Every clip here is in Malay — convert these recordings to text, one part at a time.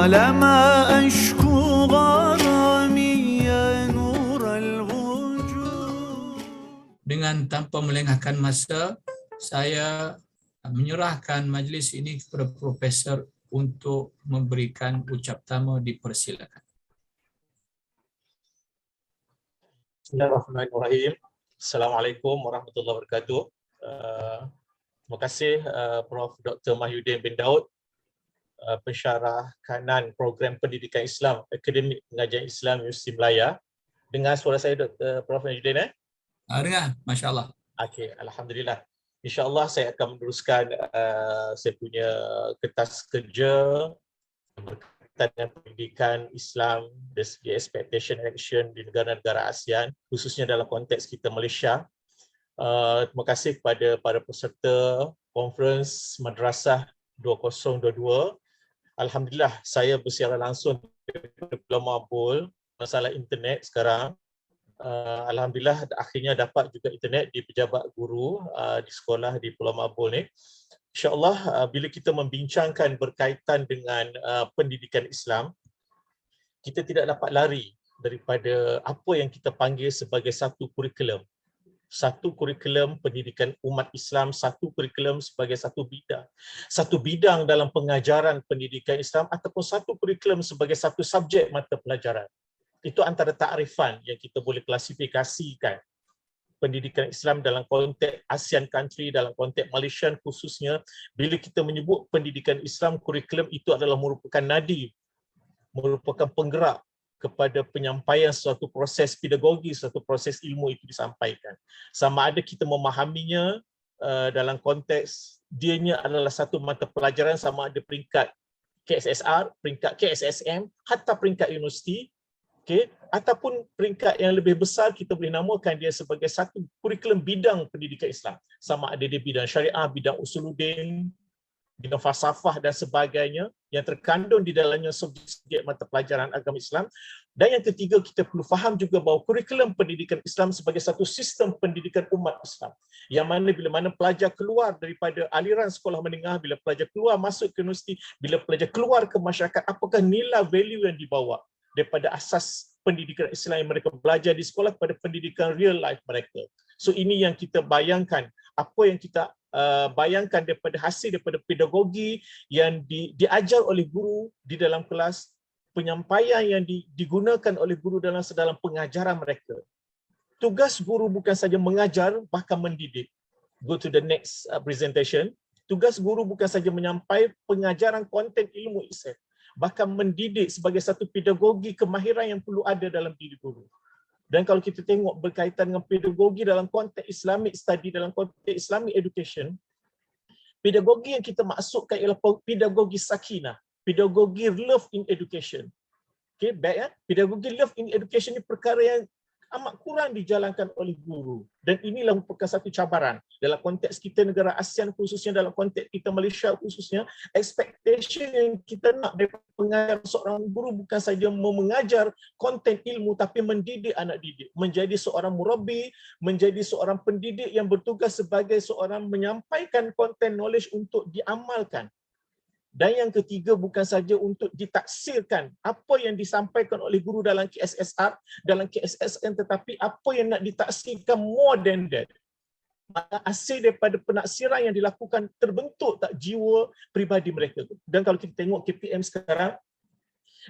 طالما أشكو غرامي يا نور الوجود. Dengan tanpa melengahkan masa, saya menyerahkan majlis ini kepada Profesor untuk memberikan ucap tama. Dipersilakan. Bismillahirrahmanirrahim. Assalamualaikum warahmatullahi wabarakatuh. Terima kasih Prof. Dr. Mahyudin bin Daud, pensyarah kanan program pendidikan Islam Akademik Pengajian Islam Universiti Melaya. Dengar suara saya Dr. Prof. Mahyudin? Dengar, Masya Allah. Okey, Alhamdulillah. InsyaAllah saya akan meneruskan saya punya kertas kerja berkaitan dengan pendidikan Islam dari segi expectation and action di negara-negara ASEAN, khususnya dalam konteks kita Malaysia. Terima kasih kepada para peserta konferens Madrasah 2022. Alhamdulillah, saya bersiaran langsung daripada Pulau Mabul. Masalah internet sekarang, alhamdulillah akhirnya dapat juga internet di pejabat guru di sekolah di Pulau Mabul ni. InsyaAllah bila kita membincangkan berkaitan dengan pendidikan Islam, kita tidak dapat lari daripada apa yang kita panggil sebagai satu kurikulum. Satu kurikulum pendidikan umat Islam, satu kurikulum sebagai satu bidang. Satu bidang dalam pengajaran pendidikan Islam ataupun satu kurikulum sebagai satu subjek mata pelajaran. Itu antara takrifan yang kita boleh klasifikasikan pendidikan Islam dalam konteks ASEAN country, dalam konteks Malaysia khususnya. Bila kita menyebut pendidikan Islam, kurikulum itu adalah merupakan nadi, merupakan penggerak kepada penyampaian suatu proses pedagogi, suatu proses ilmu itu disampaikan. Sama ada kita memahaminya dalam konteks dianya adalah satu mata pelajaran, sama ada peringkat KSSR, peringkat KSSM, hatta peringkat universiti, okay, ataupun peringkat yang lebih besar kita boleh namakan dia sebagai satu kurikulum bidang pendidikan Islam. Sama ada dia bidang syariah, bidang usuluddin, bidang falsafah dan sebagainya yang terkandung di dalamnya subjek mata pelajaran agama Islam. Dan yang ketiga, kita perlu faham juga bahawa kurikulum pendidikan Islam sebagai satu sistem pendidikan umat Islam, yang mana bila mana pelajar keluar daripada aliran sekolah menengah, bila pelajar keluar masuk ke universiti, bila pelajar keluar ke masyarakat, apakah nilai value yang dibawa daripada asas pendidikan Islam yang mereka belajar di sekolah kepada pendidikan real life mereka. So ini yang kita bayangkan, apa yang kita bayangkan daripada hasil daripada pedagogi yang diajar oleh guru di dalam kelas, penyampaian yang digunakan oleh guru dalam pengajaran mereka. Tugas guru bukan saja mengajar, bahkan mendidik. Go to the next presentation. Tugas guru bukan saja menyampaikan pengajaran konten ilmu Islam, bahkan mendidik sebagai satu pedagogi kemahiran yang perlu ada dalam diri guru. Dan kalau kita tengok berkaitan dengan pedagogi dalam konteks Islamic study, dalam konteks Islamic education, pedagogi yang kita maksudkan ialah pedagogi sakinah, pedagogi love in education. Okay, baik ya? Pedagogi love in education ni perkara yang amat kurang dijalankan oleh guru. Dan inilah merupakan satu cabaran dalam konteks kita negara ASEAN khususnya, dalam konteks kita Malaysia khususnya. Expectation yang kita nak daripada pengajar seorang guru bukan saja mengajar konten ilmu, tapi mendidik anak didik, menjadi seorang murabbi, menjadi seorang pendidik yang bertugas sebagai seorang menyampaikan konten knowledge untuk diamalkan. Dan yang ketiga, bukan saja untuk ditaksirkan apa yang disampaikan oleh guru dalam KSSR, dalam KSSN, tetapi apa yang nak ditaksirkan more than that. Hasil daripada penaksiran yang dilakukan terbentuk tak jiwa peribadi mereka. Dan kalau kita tengok KPM sekarang,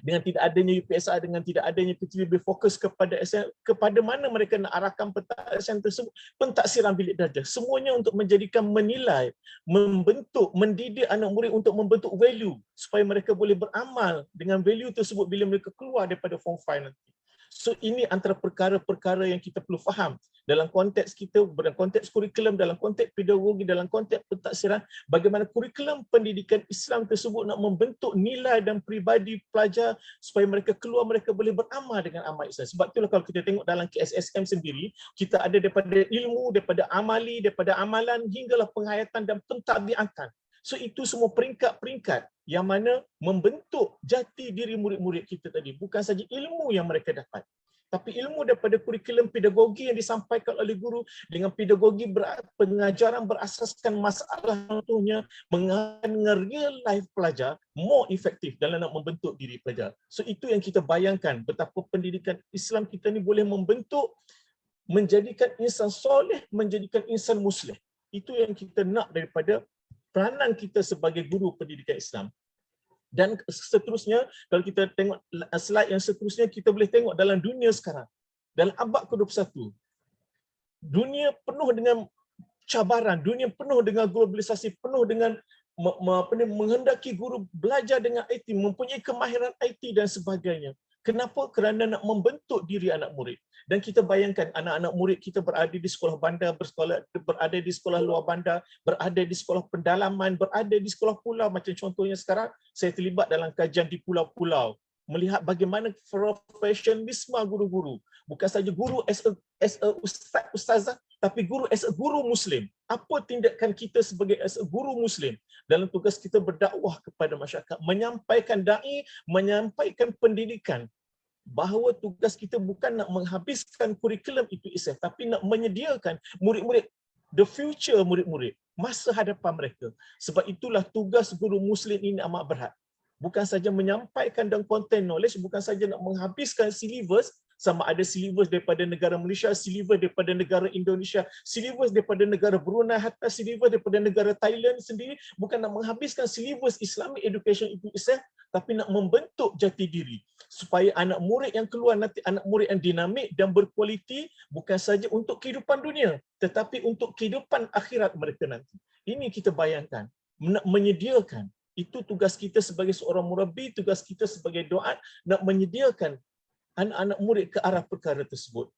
dengan tidak adanya UPSR, dengan tidak adanya PTV, lebih fokus kepada SN, kepada mana mereka nak arahkan pentaksiran tersebut, pentaksiran bilik darjah. Semuanya untuk menjadikan, menilai, membentuk, mendidik anak murid untuk membentuk value supaya mereka boleh beramal dengan value tersebut bila mereka keluar daripada form 5 nanti. So ini antara perkara-perkara yang kita perlu faham dalam konteks kita, dalam konteks kurikulum, dalam konteks pedagogi, dalam konteks pentaksiran, bagaimana kurikulum pendidikan Islam tersebut nak membentuk nilai dan peribadi pelajar supaya mereka keluar, mereka boleh beramal dengan amal Islam. Sebab itulah kalau kita tengok dalam KSSM sendiri, kita ada daripada ilmu, daripada amali, daripada amalan, hinggalah penghayatan dan pentadbiatan. So itu semua peringkat-peringkat yang mana membentuk jati diri murid-murid kita tadi. Bukan saja ilmu yang mereka dapat, tapi ilmu daripada kurikulum pedagogi yang disampaikan oleh guru dengan pedagogi pengajaran berasaskan masalah, contohnya dengan real life pelajar, more efektif dalam nak membentuk diri pelajar. So itu yang kita bayangkan betapa pendidikan Islam kita ni boleh membentuk, menjadikan insan soleh, menjadikan insan muslim. Itu yang kita nak daripada peranan kita sebagai guru pendidikan Islam. Dan seterusnya, kalau kita tengok slide yang seterusnya, kita boleh tengok dalam dunia sekarang, dalam abad ke-21, dunia penuh dengan cabaran, dunia penuh dengan globalisasi, penuh dengan menghendaki guru belajar dengan IT, mempunyai kemahiran IT dan sebagainya. Kenapa? Kerana nak membentuk diri anak murid. Dan kita bayangkan anak-anak murid kita berada di sekolah bandar, berada di sekolah luar bandar, berada di sekolah pendalaman, berada di sekolah pulau. Macam contohnya sekarang, saya terlibat dalam kajian di pulau-pulau, melihat bagaimana profesionalisme guru-guru. Bukan saja guru as a ustazah, tapi guru as a guru Muslim. Apa tindakan kita sebagai as a guru Muslim dalam tugas kita berdakwah kepada masyarakat, menyampaikan da'i, menyampaikan pendidikan, bahawa tugas kita bukan nak menghabiskan kurikulum itu isah, tapi nak menyediakan murid-murid, the future murid-murid, masa hadapan mereka. Sebab itulah tugas guru Muslim ini amat berat. Bukan saja menyampaikan dan content knowledge, bukan saja nak menghabiskan syllabus, sama ada syllabus daripada negara Malaysia, syllabus daripada negara Indonesia, syllabus daripada negara Brunei, hatta syllabus daripada negara Thailand sendiri, bukan nak menghabiskan syllabus Islamic education itu isah, tapi nak membentuk jati diri supaya anak murid yang keluar nanti anak murid yang dinamik dan berkualiti, bukan saja untuk kehidupan dunia, tetapi untuk kehidupan akhirat mereka nanti. Ini kita bayangkan, nak menyediakan. Itu tugas kita sebagai seorang murabbi, tugas kita sebagai doa, nak menyediakan anak-anak murid ke arah perkara tersebut.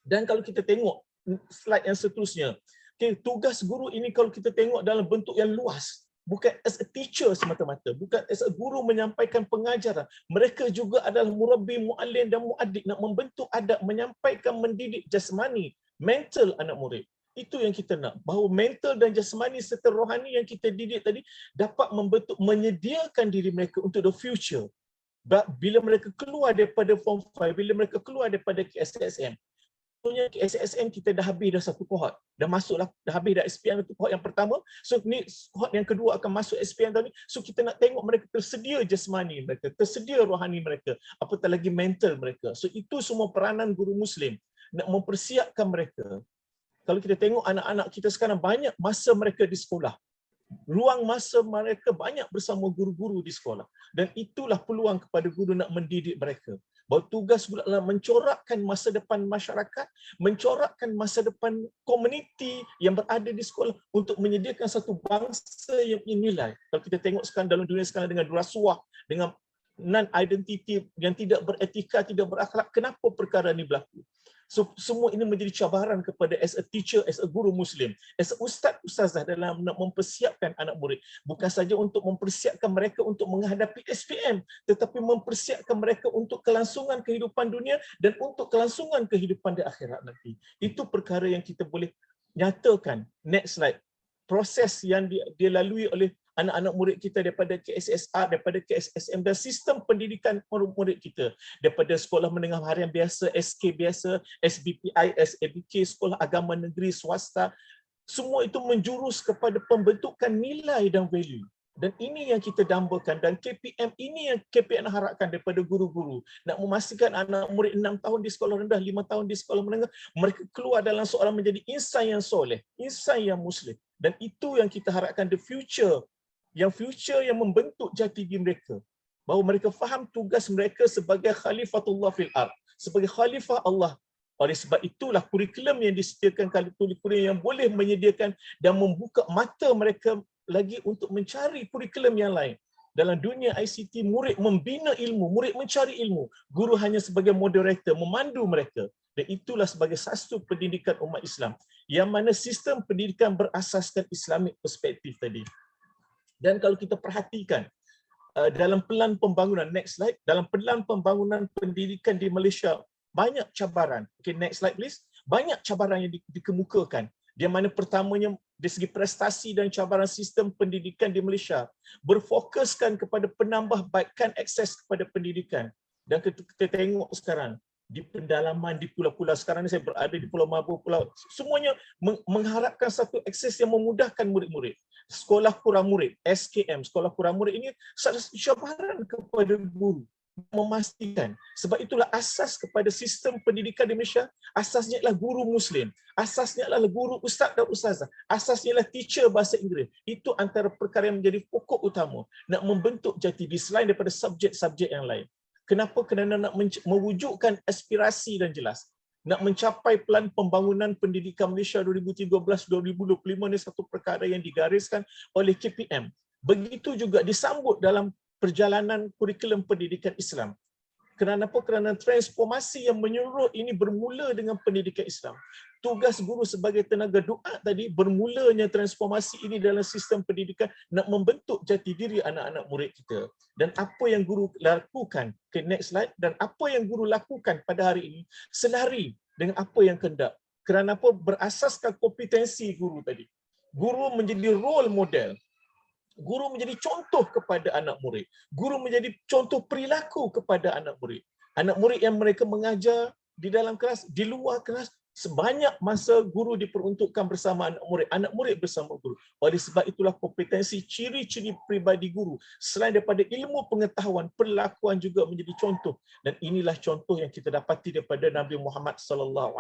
Dan kalau kita tengok slide yang seterusnya, okay, tugas guru ini kalau kita tengok dalam bentuk yang luas, bukan as a teacher semata-mata, bukan as a guru menyampaikan pengajaran. Mereka juga adalah murabbi, muallim dan muaddik, nak membentuk adab, menyampaikan, mendidik jasmani, mental anak murid. Itu yang kita nak, bahawa mental dan jasmani serta rohani yang kita didik tadi dapat membentuk, menyediakan diri mereka untuk the future. Bila mereka keluar daripada Form 5, bila mereka keluar daripada KSSM, contohnya KSSM kita dah habis dah satu kohort, dah habis dah SPM itu kohort yang pertama, so ni kohort yang kedua akan masuk SPM tahun ni, so kita nak tengok mereka tersedia jasmani mereka, tersedia rohani mereka, apatah lagi mental mereka. So itu semua peranan guru Muslim, nak mempersiapkan mereka. Kalau kita tengok anak-anak kita sekarang, banyak masa mereka di sekolah. Ruang masa mereka banyak bersama guru-guru di sekolah. Dan itulah peluang kepada guru nak mendidik mereka. Bahawa tugas guru adalah mencorakkan masa depan masyarakat, mencorakkan masa depan komuniti yang berada di sekolah untuk menyediakan satu bangsa yang bernilai. Kalau kita tengok sekarang dalam dunia sekarang dengan rasuah, dengan non-identity yang tidak beretika, tidak berakhlak, kenapa perkara ini berlaku? So, semua ini menjadi cabaran kepada as a teacher, as a guru Muslim, as a ustazah dalam nak mempersiapkan anak murid. Bukan saja untuk mempersiapkan mereka untuk menghadapi SPM, tetapi mempersiapkan mereka untuk kelangsungan kehidupan dunia dan untuk kelangsungan kehidupan di akhirat nanti. Itu perkara yang kita boleh nyatakan. Next slide. Proses yang dilalui oleh anak-anak murid kita daripada KSSR, daripada KSSM dan sistem pendidikan murid kita, daripada sekolah menengah harian biasa, SK biasa, SBPI, SABK, sekolah agama negeri, swasta, semua itu menjurus kepada pembentukan nilai dan value. Dan ini yang kita dambakan, dan KPM ini yang KPM harapkan daripada guru-guru, nak memastikan anak murid 6 tahun di sekolah rendah, 5 tahun di sekolah menengah, mereka keluar dalam soalan menjadi insan yang soleh, insan yang muslim. Dan itu yang kita harapkan, the future yang membentuk jati diri mereka, bahawa mereka faham tugas mereka sebagai khalifatullah fil ard, sebagai khalifah Allah. Oleh sebab itulah kurikulum yang disediakan, kurikulum yang boleh menyediakan dan membuka mata mereka lagi untuk mencari kurikulum yang lain. Dalam dunia ICT, murid membina ilmu, murid mencari ilmu, guru hanya sebagai moderator, memandu mereka. Dan itulah sebagai satu pendidikan umat Islam, yang mana sistem pendidikan berasaskan Islamic perspektif tadi. Dan kalau kita perhatikan dalam pelan pembangunan, next slide, dalam pelan pembangunan pendidikan di Malaysia, banyak cabaran. Okay, next slide please. Banyak cabaran yang dikemukakan. Di mana pertamanya dari segi prestasi dan cabaran sistem pendidikan di Malaysia berfokuskan kepada penambahbaikan akses kepada pendidikan. Dan kita tengok sekarang, di pedalaman, di pulau-pulau. Sekarang ni saya berada di Pulau Mabur, semuanya mengharapkan satu akses yang memudahkan murid-murid. Sekolah kurang murid, SKM, sekolah kurang murid ini satu cabaran kepada guru memastikan. Sebab itulah asas kepada sistem pendidikan di Malaysia, asasnya adalah guru Muslim, asasnya adalah guru ustaz dan ustazah, asasnya adalah teacher bahasa Inggeris. Itu antara perkara yang menjadi pokok utama nak membentuk jati diri selain daripada subjek-subjek yang lain. Kenapa? Kerana nak mewujudkan aspirasi dan jelas. Nak mencapai plan pembangunan pendidikan Malaysia 2013-2025 ini satu perkara yang digariskan oleh KPM. Begitu juga disambut dalam perjalanan kurikulum pendidikan Islam. Kenapa? Kerana transformasi yang menyeluruh ini bermula dengan pendidikan Islam. Tugas guru sebagai tenaga doa tadi, bermulanya transformasi ini dalam sistem pendidikan nak membentuk jati diri anak-anak murid kita. Dan apa yang guru lakukan, ke next slide, dan apa yang guru lakukan pada hari ini selari dengan apa yang kehendak. Kerana apa? Berasaskan kompetensi guru tadi. Guru menjadi role model. Guru menjadi contoh kepada anak murid. Guru menjadi contoh perilaku kepada anak murid. Anak murid yang mereka mengajar di dalam kelas, di luar kelas, sebanyak masa guru diperuntukkan bersama anak murid bersama guru. Oleh sebab itulah kompetensi, ciri-ciri peribadi guru, selain daripada ilmu pengetahuan, perlakuan juga menjadi contoh. Dan inilah contoh yang kita dapati daripada Nabi Muhammad SAW,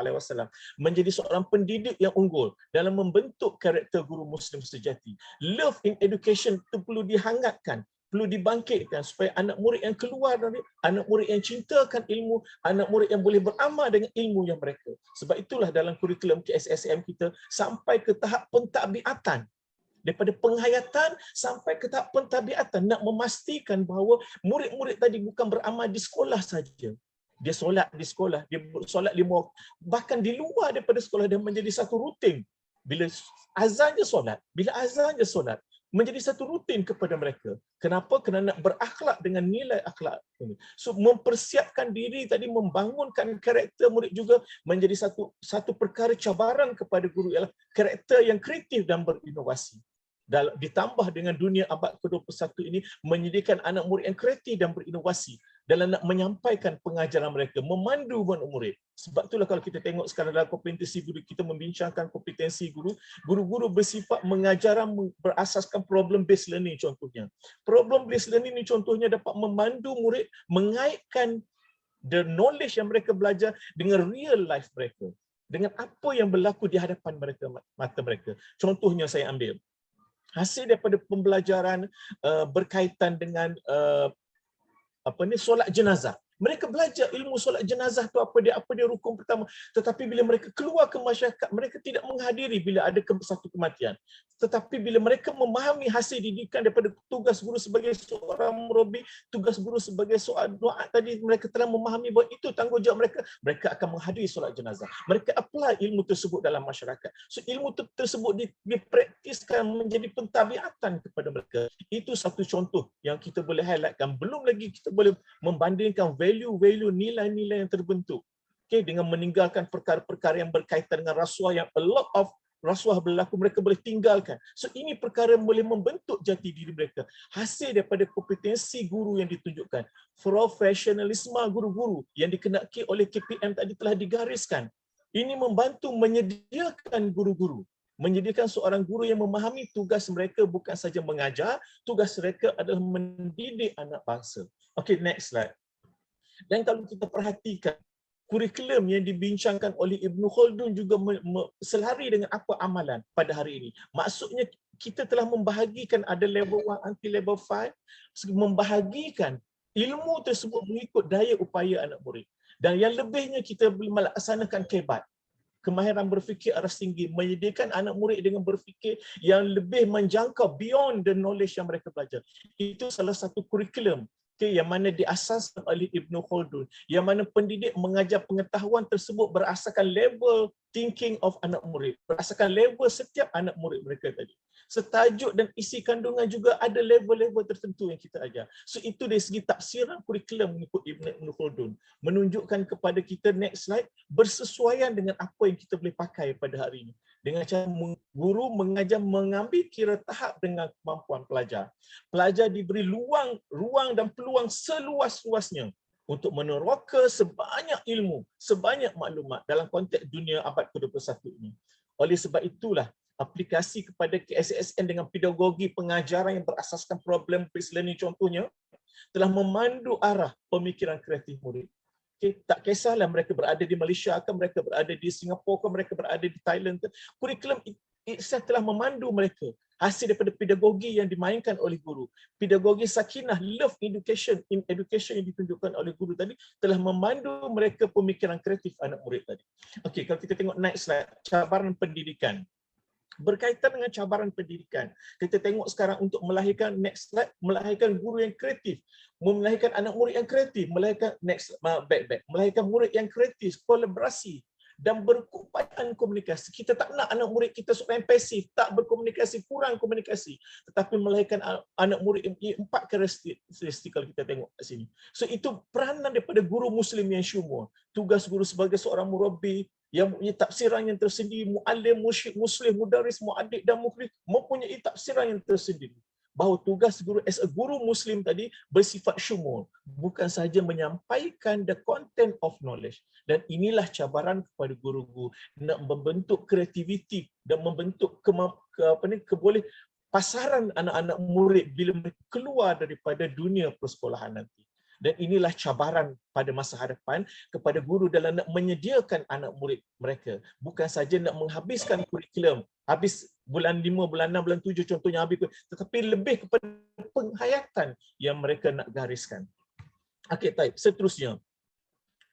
menjadi seorang pendidik yang unggul dalam membentuk karakter guru Muslim sejati. Love in education itu perlu dihangatkan, perlu dibangkitkan supaya anak murid yang keluar dari, anak murid yang cintakan ilmu, anak murid yang boleh beramal dengan ilmu yang mereka. Sebab itulah dalam kurikulum KSSM kita sampai ke tahap pentabiatan. Daripada penghayatan sampai ke tahap pentabiatan, nak memastikan bahawa murid-murid tadi bukan beramal di sekolah saja. Dia solat di sekolah, dia solat 5 waktu, bahkan di luar daripada sekolah dia menjadi satu rutin. Bila azan je solat, bila azan je solat, menjadi satu rutin kepada mereka. Kenapa? Kerana nak berakhlak dengan nilai akhlak ini. So mempersiapkan diri tadi, membangunkan karakter murid juga menjadi satu perkara cabaran kepada guru, ialah karakter yang kreatif dan berinovasi. Ditambah dengan dunia abad ke-21 ini menyediakan anak murid yang kreatif dan berinovasi dalam nak menyampaikan pengajaran mereka, memandu murid. Sebab itulah kalau kita tengok sekarang dalam kompetensi guru, kita membincangkan kompetensi guru, guru-guru bersifat mengajaran berasaskan problem based learning contohnya. Problem based learning ini contohnya dapat memandu murid mengaitkan the knowledge yang mereka belajar dengan real life mereka, dengan apa yang berlaku di hadapan mereka, mata mereka. Contohnya saya ambil hasil daripada pembelajaran berkaitan dengan solat jenazah. Mereka belajar ilmu solat jenazah tu apa dia rukun pertama. Tetapi bila mereka keluar ke masyarakat, mereka tidak menghadiri bila ada satu kematian. Tetapi bila mereka memahami hasil didikan daripada tugas guru sebagai seorang murabi, tugas guru sebagai seorang doa tadi, mereka telah memahami bahawa itu tanggungjawab mereka. Mereka akan menghadiri solat jenazah. Mereka apply ilmu tersebut dalam masyarakat. So ilmu tersebut dipraktiskan menjadi pentabiatan kepada mereka. Itu satu contoh yang kita boleh highlightkan. Belum lagi kita boleh membandingkan value-value, nilai-nilai yang terbentuk. Okay, dengan meninggalkan perkara-perkara yang berkaitan dengan rasuah, yang a lot of rasuah berlaku, mereka boleh tinggalkan. So ini perkara yang boleh membentuk jati diri mereka. Hasil daripada kompetensi guru yang ditunjukkan. Profesionalisme guru-guru yang dikenaki oleh KPM tadi telah digariskan. Ini membantu menyediakan guru-guru. Menyediakan seorang guru yang memahami tugas mereka bukan saja mengajar, tugas mereka adalah mendidik anak bangsa. Okay, next slide. Dan kalau kita perhatikan, kurikulum yang dibincangkan oleh Ibn Khaldun juga selari dengan apa amalan pada hari ini. Maksudnya kita telah membahagikan ada level 1 anti level 5, membahagikan ilmu tersebut mengikut daya upaya anak murid. Dan yang lebihnya kita melaksanakan kebat. Kemahiran berfikir aras tinggi, menyediakan anak murid dengan berfikir yang lebih menjangkau beyond the knowledge yang mereka belajar. Itu salah satu kurikulum yang mana diasaskan oleh Ibn Khaldun, yang mana pendidik mengajar pengetahuan tersebut berdasarkan level thinking of anak murid, berdasarkan level setiap anak murid mereka tadi. Setajuk dan isi kandungan juga ada level-level tertentu yang kita ajar. So itu dari segi tafsiran kurikulum mengikut Ibn Khaldun, menunjukkan kepada kita, next slide, bersesuaian dengan apa yang kita boleh pakai pada hari ini. Dengan cara guru mengajar mengambil kira tahap dengan kemampuan pelajar. Pelajar diberi ruang dan peluang seluas-luasnya untuk meneroka sebanyak ilmu, sebanyak maklumat dalam konteks dunia abad ke-21 ini. Oleh sebab itulah, aplikasi kepada KSSN dengan pedagogi pengajaran yang berasaskan problem-based learning contohnya telah memandu arah pemikiran kreatif murid. Okay, tak kisahlah mereka berada di Malaysia ke, mereka berada di Singapura ke, mereka berada di Thailand ke, kurikulum itself telah memandu mereka hasil daripada pedagogi yang dimainkan oleh guru. Pedagogi sakinah, love education, in education yang ditunjukkan oleh guru tadi telah memandu mereka pemikiran kreatif anak murid tadi. Okey, kalau kita tengok next slide, cabaran pendidikan. Berkaitan dengan cabaran pendidikan, kita tengok sekarang untuk melahirkan next slide, melahirkan guru yang kreatif, melahirkan anak murid yang kreatif, melahirkan melahirkan murid yang kreatif, kolaborasi dan berkeupayaan komunikasi. Kita tak nak anak murid kita seorang yang pasif, tak berkomunikasi, kurang komunikasi, tetapi melahirkan anak murid yang 4 karakteristik kalau kita tengok kat sini. So itu peranan daripada guru muslim yang syumur. Tugas guru sebagai seorang murabbi yang mempunyai tafsiran yang tersendiri, muallim, musyrik, muslim, mudaris, muadik dan mukhris mempunyai tafsiran yang tersendiri. Bahawa tugas guru as a guru muslim tadi bersifat syumul, bukan sahaja menyampaikan the content of knowledge. Dan inilah cabaran kepada guru-guru nak membentuk kreativiti dan membentuk keboleh pasaran anak-anak murid bila mereka keluar daripada dunia persekolahan nanti. Dan inilah cabaran pada masa hadapan kepada guru dalam nak menyediakan anak murid mereka. Bukan saja nak menghabiskan kurikulum, habis bulan 5, bulan 6, bulan 7 contohnya habis, tetapi lebih kepada penghayatan yang mereka nak gariskan. Okey, baik. Seterusnya,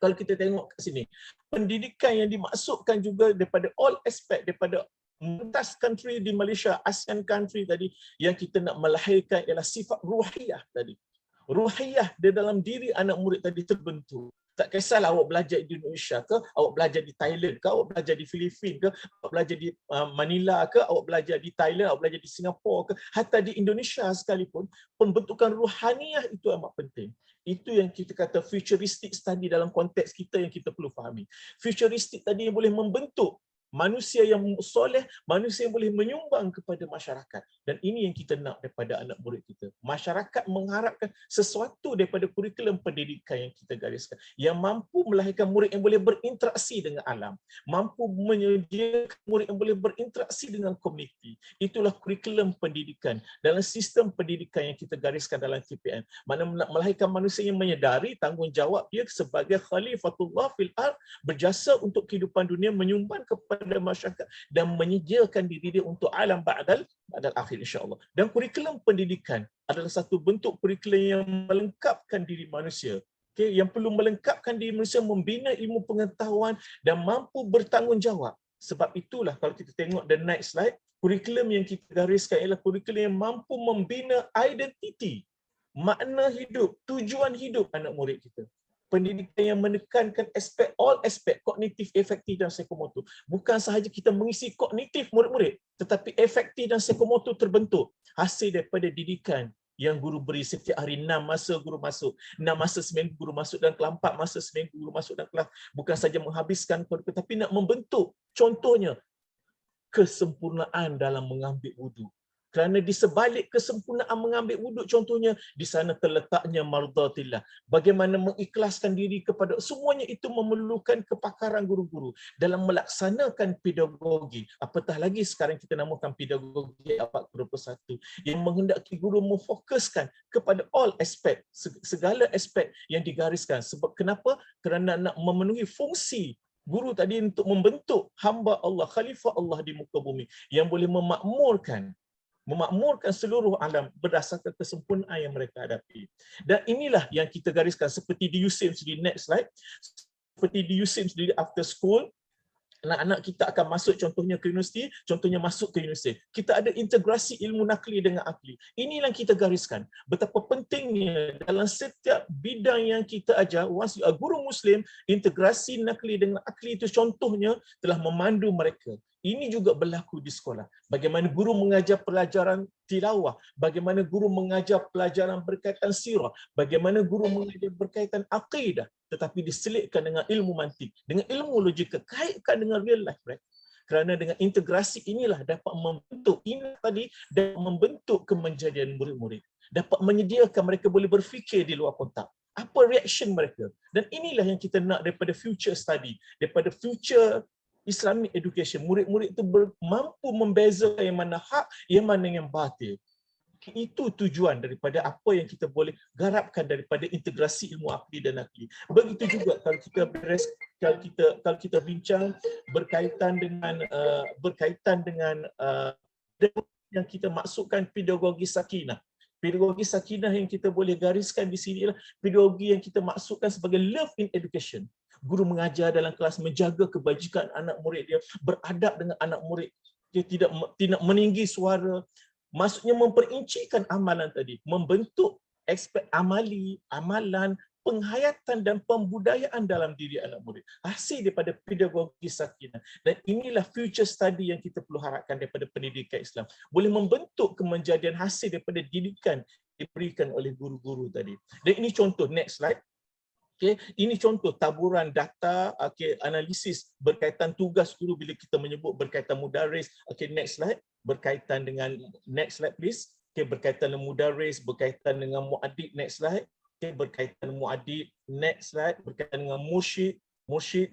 kalau kita tengok kat sini, pendidikan yang dimaksudkan juga daripada all aspect, daripada lintas country di Malaysia, ASEAN country tadi, yang kita nak melahirkan ialah sifat ruhiyah tadi. Ruhiyah di dalam diri anak murid tadi terbentuk. Tak kisahlah awak belajar di Indonesia ke, awak belajar di Thailand ke, awak belajar di Filipina ke, awak belajar di Manila ke, awak belajar di Thailand, awak belajar di Singapura ke, hatta di Indonesia sekalipun, pembentukan ruhaniyah itu amat penting. Itu yang kita kata futuristic study dalam konteks kita yang kita perlu fahami. Futuristic tadi yang boleh membentuk manusia yang soleh, manusia yang boleh menyumbang kepada masyarakat. Dan ini yang kita nak daripada anak murid kita. Masyarakat mengharapkan sesuatu daripada kurikulum pendidikan yang kita gariskan, yang mampu melahirkan murid yang boleh berinteraksi dengan alam, mampu menyediakan murid yang boleh berinteraksi dengan komuniti. Itulah kurikulum pendidikan dalam sistem pendidikan yang kita gariskan dalam KPM. Mana melahirkan manusia yang menyedari tanggungjawab dia sebagai khalifatullah fil ard, berjasa untuk kehidupan dunia, menyumbang kepada masyarakat dan menyediakan diri dia untuk alam ba'dal akhir insya-Allah. Dan kurikulum pendidikan adalah satu bentuk kurikulum yang melengkapkan diri manusia. Okey, yang perlu melengkapkan diri manusia, membina ilmu pengetahuan dan mampu bertanggungjawab. Sebab itulah kalau kita tengok the next slide, kurikulum yang kita gariskan ialah kurikulum yang mampu membina identiti, makna hidup, tujuan hidup anak murid kita. Pendidikan yang menekankan aspek, all aspek kognitif, efektif dan psikomotor. Bukan sahaja kita mengisi kognitif murid-murid, tetapi efektif dan psikomotor terbentuk hasil daripada didikan yang guru beri setiap hari. 6 masa guru masuk, 6 masa seminggu guru masuk dan kelas 4 masa seminggu guru masuk dan kelas. Bukan saja menghabiskan kurikulum, tetapi nak membentuk, contohnya kesempurnaan dalam mengambil wuduk. Kerana di sebalik kesempurnaan mengambil wuduk, contohnya, di sana terletaknya mardatillah. Bagaimana mengikhlaskan diri kepada, semuanya itu memerlukan kepakaran guru-guru dalam melaksanakan pedagogi. Apatah lagi sekarang kita namakan pedagogi abad ke-21 yang menghendaki guru memfokuskan kepada all aspek, segala aspek yang digariskan. Sebab kenapa? Kerana nak memenuhi fungsi guru tadi untuk membentuk hamba Allah, khalifah Allah di muka bumi yang boleh memakmurkan seluruh alam berdasarkan kesempurnaan yang mereka hadapi. Dan inilah yang kita gariskan seperti di USIM sendiri, next slide. Seperti di USIM sendiri, after school, anak-anak kita akan masuk contohnya ke universiti, contohnya masuk ke universiti. Kita ada integrasi ilmu nakli dengan akli. Inilah yang kita gariskan. Betapa pentingnya dalam setiap bidang yang kita ajar, once you are guru Muslim, integrasi nakli dengan akli itu contohnya telah memandu mereka. Ini juga berlaku di sekolah. Bagaimana guru mengajar pelajaran tilawah, bagaimana guru mengajar pelajaran berkaitan sirah, bagaimana guru mengajar berkaitan akidah, tetapi diselitkan dengan ilmu mantik, dengan ilmu logika, kaitkan dengan real life mereka. Kerana dengan integrasi inilah dapat membentuk ini tadi dan membentuk kemenjadian murid-murid. Dapat menyediakan mereka boleh berfikir di luar kotak. Apa reaction mereka? Dan inilah yang kita nak daripada future study, daripada future Islamic education. Murid-murid itu mampu membeza yang mana hak, yang mana yang batil. Itu tujuan daripada apa yang kita boleh garapkan daripada integrasi ilmu akli dan nakli. Begitu juga kalau kita bincang berkaitan dengan yang kita maksudkan pedagogi sakinah. Pedagogi sakinah yang kita boleh gariskan di sini ialah pedagogi yang kita maksudkan sebagai love in education. Guru mengajar dalam kelas, menjaga kebajikan anak murid dia, beradab dengan anak murid, dia tidak meninggi suara. Maksudnya memperincikan amalan tadi, membentuk amalan, penghayatan dan pembudayaan dalam diri anak murid. Hasil daripada pedagogi sakinah. Dan inilah future study yang kita perlu harapkan daripada pendidikan Islam. Boleh membentuk kemenjadian hasil daripada didikan diberikan oleh guru-guru tadi. Dan ini contoh, next slide. Okay, ini contoh taburan data, analisis berkaitan tugas guru bila kita menyebut berkaitan mudaris. Okay, next slide. Berkaitan dengan, next slide please. Okay, berkaitan dengan mudaris, berkaitan dengan muadib, next slide. Okay, berkaitan dengan muadib, next slide. Berkaitan dengan mursyid,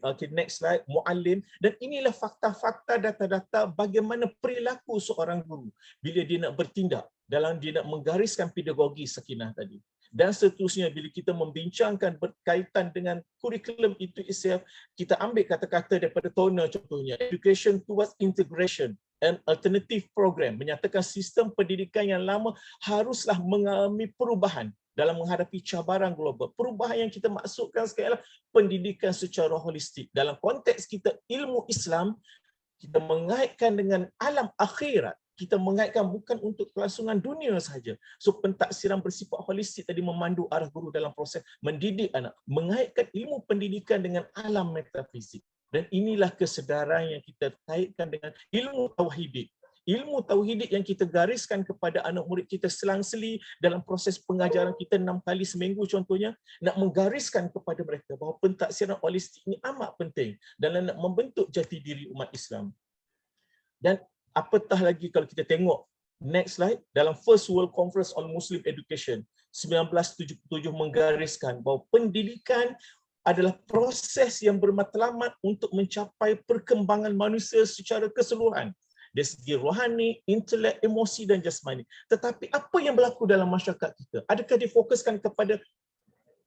okay, next slide, muallim. Dan inilah fakta-fakta, data-data bagaimana perilaku seorang guru bila dia nak bertindak dalam dia nak menggariskan pedagogi sakinah tadi. Dan seterusnya bila kita membincangkan berkaitan dengan kurikulum itu itself, kita ambil kata-kata daripada Toner contohnya, Education Towards Integration and Alternative Program, menyatakan sistem pendidikan yang lama haruslah mengalami perubahan dalam menghadapi cabaran global. Perubahan yang kita maksudkan sekarang adalah pendidikan secara holistik. Dalam konteks kita ilmu Islam, kita mengaitkan dengan alam akhirat. Kita mengaitkan bukan untuk kelangsungan dunia sahaja. So pentaksiran bersifat holistik tadi memandu arah guru dalam proses mendidik anak. Mengaitkan ilmu pendidikan dengan alam metafizik. Dan inilah kesedaran yang kita kaitkan dengan ilmu tauhidik. Ilmu tauhidik yang kita gariskan kepada anak murid kita selang-seli dalam proses pengajaran kita 6 kali seminggu contohnya, nak menggariskan kepada mereka bahawa pentaksiran holistik ini amat penting dalam nak membentuk jati diri umat Islam. Dan apatah lagi kalau kita tengok next slide, dalam First World Conference on Muslim Education 1977 menggariskan bahawa pendidikan adalah proses yang bermatlamat untuk mencapai perkembangan manusia secara keseluruhan dari segi rohani, intelek, emosi dan jasmani. Tetapi apa yang berlaku dalam masyarakat kita? Adakah difokuskan kepada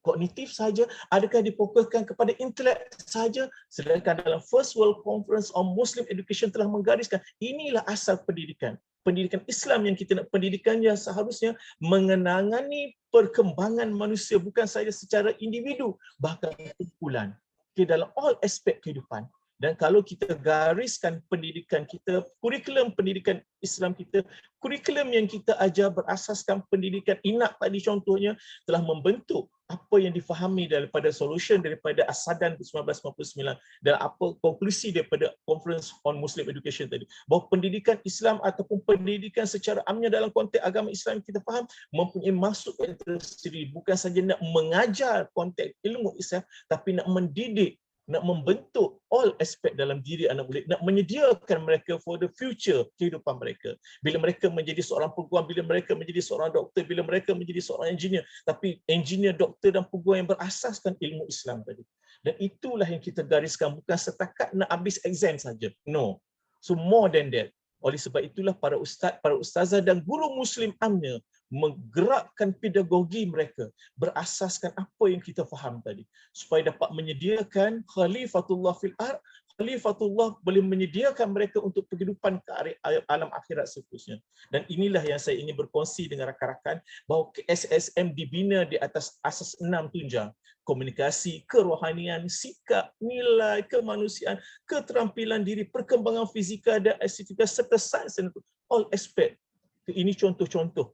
kognitif saja? Adakah difokuskan kepada intelek saja? Sedangkan dalam First World Conference on Muslim Education telah menggariskan inilah asal pendidikan. Pendidikan Islam yang kita nak, pendidikan yang seharusnya mengenangani perkembangan manusia bukan sahaja secara individu, bahkan kumpulan. Okay, dalam all aspek kehidupan. Dan kalau kita gariskan pendidikan kita, kurikulum pendidikan Islam kita, kurikulum yang kita ajar berasaskan pendidikan inak tadi contohnya, telah membentuk apa yang difahami daripada solution daripada As-Sadan 1959 dan apa konklusi daripada Conference on Muslim Education tadi, bahawa pendidikan Islam ataupun pendidikan secara amnya dalam konteks agama Islam kita faham mempunyai maksud yang tersendiri, bukan saja nak mengajar konteks ilmu Islam tapi nak mendidik, nak membentuk all aspek dalam diri anak murid, nak menyediakan mereka for the future kehidupan mereka. Bila mereka menjadi seorang peguam, bila mereka menjadi seorang doktor, bila mereka menjadi seorang engineer, tapi engineer, doktor dan peguam yang berasaskan ilmu Islam tadi. Dan itulah yang kita gariskan, bukan setakat nak habis exam saja. No. So more than that. Oleh sebab itulah para ustaz, para ustazah dan guru muslim amnya menggerakkan pedagogi mereka berasaskan apa yang kita faham tadi supaya dapat menyediakan khalifatullah fil ard, khalifatullah boleh menyediakan mereka untuk kehidupan ke alam akhirat seterusnya. Dan inilah yang saya ingin berkongsi dengan rakan-rakan bahawa SSM dibina di atas asas 6 tunjang: komunikasi, kerohanian, sikap, nilai, kemanusiaan, keterampilan diri, perkembangan fizikal dan estetika serta sains dan all aspek. Ini contoh-contoh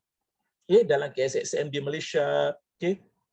dalam KSSM di Malaysia,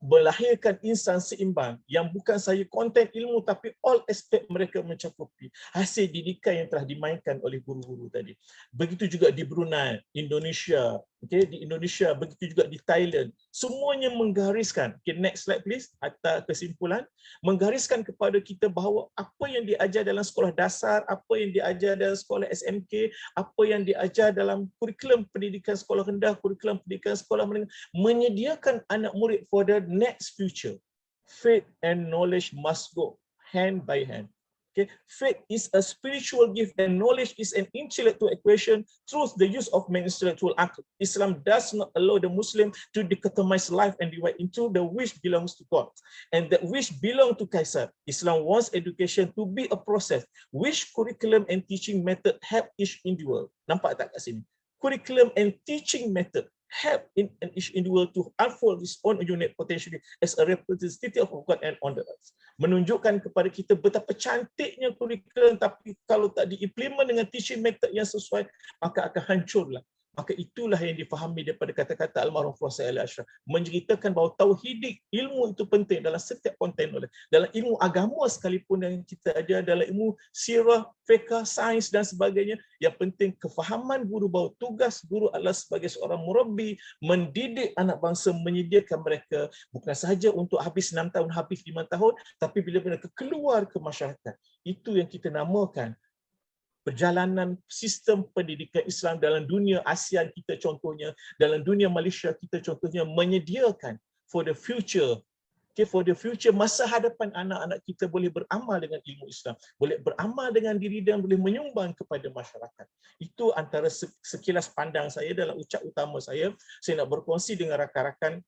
melahirkan insan seimbang yang bukan sahaja konten ilmu tapi all aspek mereka mencakupi hasil didikan yang telah dimainkan oleh guru-guru tadi. Begitu juga di Brunei, Indonesia, Okay, di Indonesia, begitu juga di Thailand, semuanya menggariskan. Okay, next slide please, atas kesimpulan, menggariskan kepada kita bahawa apa yang diajar dalam sekolah dasar, apa yang diajar dalam sekolah SMK, apa yang diajar dalam kurikulum pendidikan sekolah rendah, kurikulum pendidikan sekolah menengah, menyediakan anak murid for the next future. Faith and knowledge must go hand by hand. Okay, faith is a spiritual gift and knowledge is an intellectual equation through the use of man intellectual act. Islam does not allow the Muslim to dichotomize life and divide into the which belongs to God and that which belong to Kaisar. Islam wants education to be a process which curriculum and teaching method help each individual. Nampak tak kat sini? Curriculum and teaching method help in each individual to unfold his own unique potential as a representative of God and on the earth. Menunjukkan kepada kita betapa cantiknya kurikulum, tapi kalau tak diimplement dengan teaching method yang sesuai, maka akan hancurlah. Maka itulah yang difahami daripada kata-kata almarhum Prof. Said Ashraf, menceritakan bahawa tauhidik, ilmu itu penting dalam setiap konten, dalam ilmu agama sekalipun yang kita ada, dalam ilmu sirah, fiqh, sains dan sebagainya. Yang penting kefahaman guru bahawa tugas guru adalah sebagai seorang murabbi, mendidik anak bangsa, menyediakan mereka bukan sahaja untuk habis 6 tahun, habis 5 tahun, tapi bila mereka keluar ke masyarakat. Itu yang kita namakan perjalanan sistem pendidikan Islam dalam dunia ASEAN kita contohnya, dalam dunia Malaysia kita contohnya, menyediakan for the future. Okay, for the future, masa hadapan anak-anak kita boleh beramal dengan ilmu Islam, boleh beramal dengan diri dan boleh menyumbang kepada masyarakat. Itu antara sekilas pandang saya dalam ucap utama saya. Saya nak berkongsi dengan rakan-rakan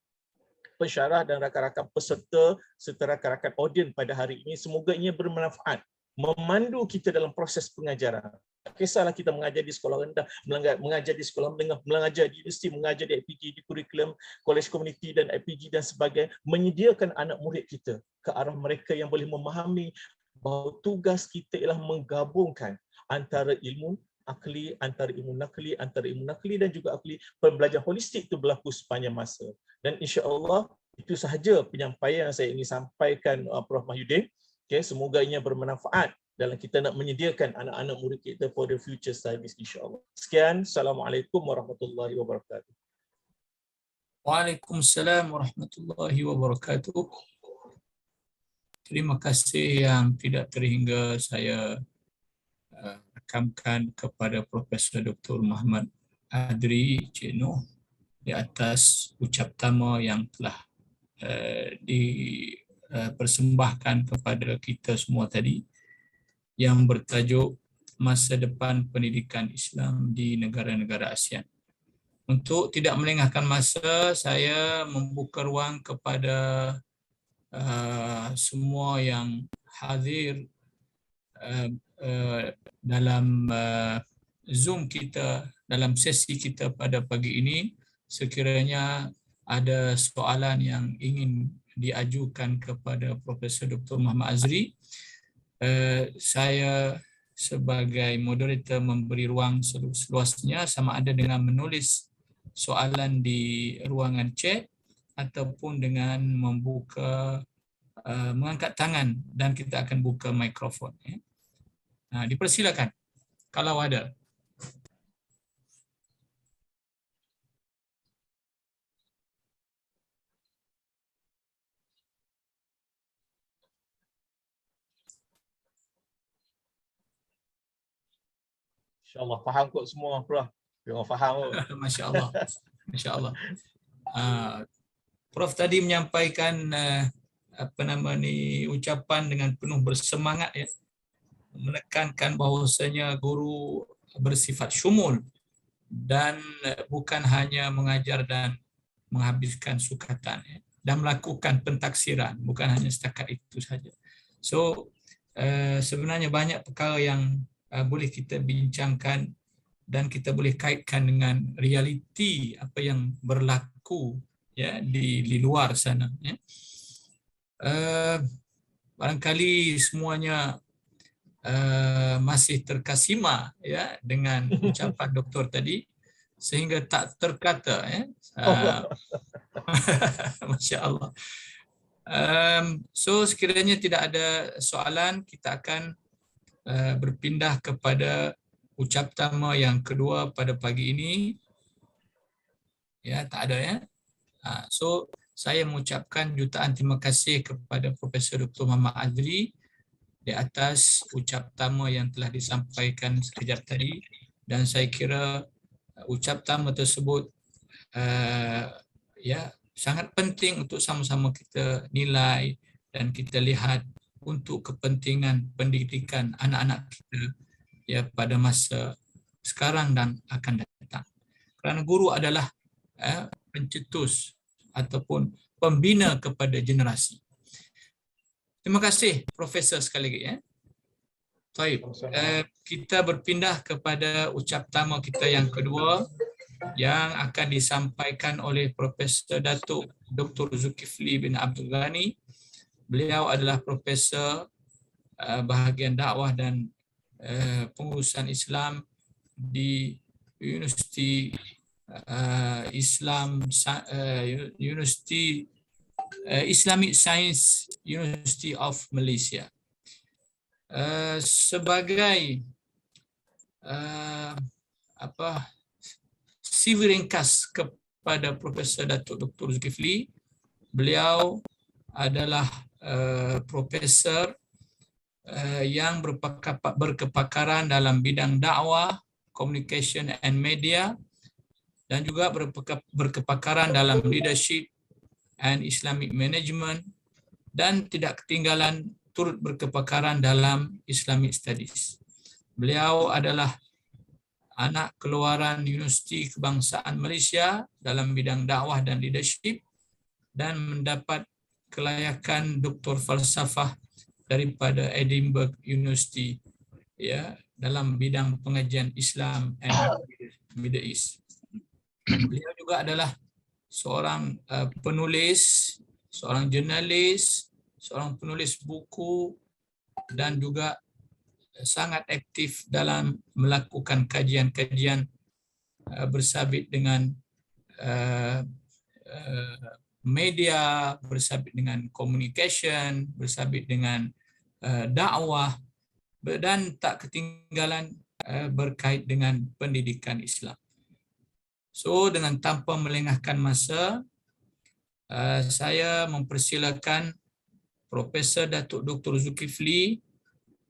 pensyarah dan rakan-rakan peserta serta rakan-rakan audien pada hari ini. Semoga ia bermanfaat, memandu kita dalam proses pengajaran. Tak kisahlah kita mengajar di sekolah rendah, mengajar di sekolah menengah, mengajar di universiti, mengajar di IPG, di kurikulum, college community dan IPG dan sebagainya, menyediakan anak murid kita ke arah mereka yang boleh memahami bahawa tugas kita ialah menggabungkan antara ilmu akli, antara ilmu nakli dan juga akli. Pembelajaran holistik itu berlaku sepanjang masa. Dan insya-Allah itu sahaja penyampaian yang saya ingin sampaikan Prof. Mahyudin. Okay, semoga ia bermanfaat dalam kita nak menyediakan anak-anak murid kita for the future studies insya-Allah. Sekian, Assalamualaikum warahmatullahi wabarakatuh. Waalaikumsalam warahmatullahi wabarakatuh. Terima kasih yang tidak terhingga saya rakamkan kepada Profesor Dr. Muhammad Adri Cik Noh di atas ucap tama yang telah dipersembahkan kepada kita semua tadi, yang bertajuk masa depan pendidikan Islam di negara-negara ASEAN. Untuk tidak melengahkan masa, saya membuka ruang kepada semua yang hadir dalam Zoom kita, dalam sesi kita pada pagi ini. Sekiranya ada soalan yang ingin diajukan kepada Profesor Dr. Muhammad Azri, saya sebagai moderator memberi ruang seluas-luasnya, sama ada dengan menulis soalan di ruangan chat ataupun dengan membuka mengangkat tangan dan kita akan buka mikrofon. Dipersilakan kalau ada. InsyaAllah faham kot semua, Prof. Memang faham. Masya Allah. Masya Allah. Prof tadi menyampaikan ucapan dengan penuh bersemangat, ya, menekankan bahawasanya guru bersifat syumul dan bukan hanya mengajar dan menghabiskan sukatan, ya, dan melakukan pentaksiran, bukan hanya setakat itu saja. So sebenarnya banyak perkara yang boleh kita bincangkan dan kita boleh kaitkan dengan realiti apa yang berlaku, ya, di luar sana, ya. Barangkali semuanya masih terkasima, ya, dengan ucapan doktor tadi sehingga tak terkata, ya. Masya Allah. So sekiranya tidak ada soalan, kita akan berpindah kepada ucap tama yang kedua pada pagi ini. Ya, tak ada ya. So saya mengucapkan jutaan terima kasih kepada Profesor Dr. Muhammad Azri di atas ucap tama yang telah disampaikan sekejap tadi, dan saya kira ucap tama tersebut ya sangat penting untuk sama-sama kita nilai dan kita lihat untuk kepentingan pendidikan anak-anak kita ya pada masa sekarang dan akan datang. Kerana guru adalah pencetus ataupun pembina kepada generasi. Terima kasih Profesor sekali lagi ya. Baik, kita berpindah kepada ucap tama kita yang kedua yang akan disampaikan oleh Profesor Datuk Dr. Zulkifli bin Abdul Ghani. Beliau adalah Profesor bahagian dakwah dan pengurusan Islam di Universiti University Islamic Science University of Malaysia. Sebagai CV ringkas kepada Profesor Datuk Dr. Zulkifli, beliau adalah profesor yang berkepakaran dalam bidang dakwah, communication and media, dan juga berkepakaran dalam leadership and Islamic management, dan tidak ketinggalan turut berkepakaran dalam Islamic Studies. Beliau adalah anak keluaran Universiti Kebangsaan Malaysia dalam bidang dakwah dan leadership dan mendapat kelayakan Doktor Falsafah daripada Edinburgh University ya dalam bidang pengajian Islam and Middle East. Beliau juga adalah seorang penulis, seorang jurnalis, seorang penulis buku, dan juga sangat aktif dalam melakukan kajian-kajian bersabit dengan media, bersabit dengan communication, bersabit dengan dakwah, dan tak ketinggalan berkait dengan pendidikan Islam. So dengan tanpa melengahkan masa, saya mempersilakan Profesor Datuk Dr. Zulkifli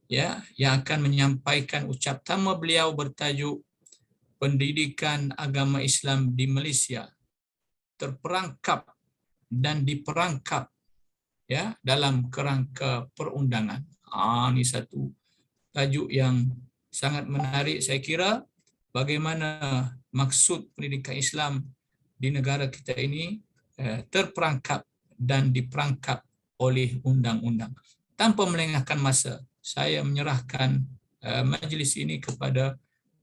ya yang akan menyampaikan ucap tama beliau bertajuk Pendidikan Agama Islam di Malaysia terperangkap dan diperangkap ya dalam kerangka perundangan. Ini satu tajuk yang sangat menarik saya kira, bagaimana maksud pendidikan Islam di negara kita ini terperangkap dan diperangkap oleh undang-undang. Tanpa melengahkan masa, saya menyerahkan majlis ini kepada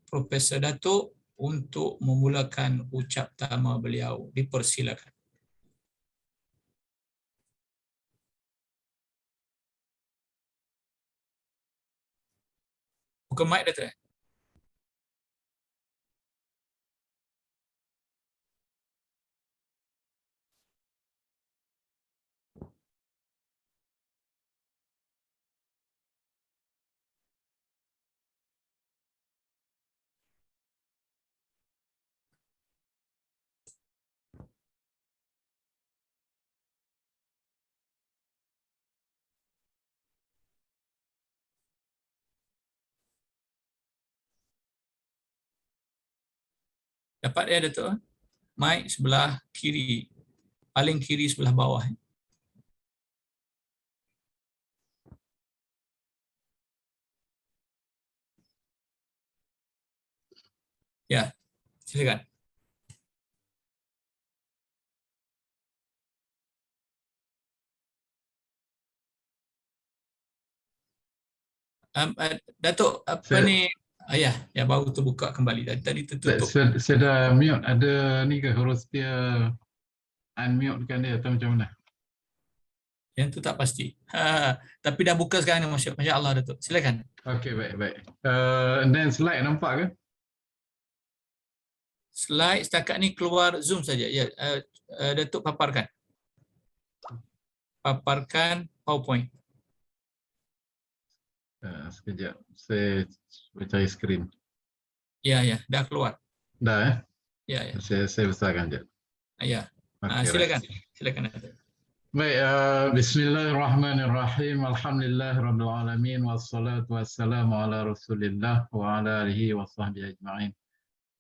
Profesor Datuk untuk memulakan ucap tama beliau. Dipersilakan. Buka mic, Datuk. Dapat ya, Datuk? Mic sebelah kiri, paling kiri sebelah bawah. Ya, silakan. Datuk, apa ni? Ya baru terbuka kembali. Tadi tertutup. Saya dah mute. Ada ni ke harus dia unmute kan dia atau macam mana? Yang tu tak pasti. Tapi dah buka sekarang ni, Masya Allah, Datuk. Silakan. Okey, baik. And then slide nampak ke? Slide setakat ni keluar Zoom saja. Ya, Datuk paparkan. Paparkan PowerPoint. Sekejap. Saya cari skrin. Ya, dah keluar. Dah Ya. Saya besarkan je. Ya, Okey, silakan. baik. Silakan Datuk. Baik, bismillahirrahmanirrahim. Alhamdulillahirabbil alamin wassalatu wassalamu ala Rasulillah wa ala alihi wasahbihi ajma'in.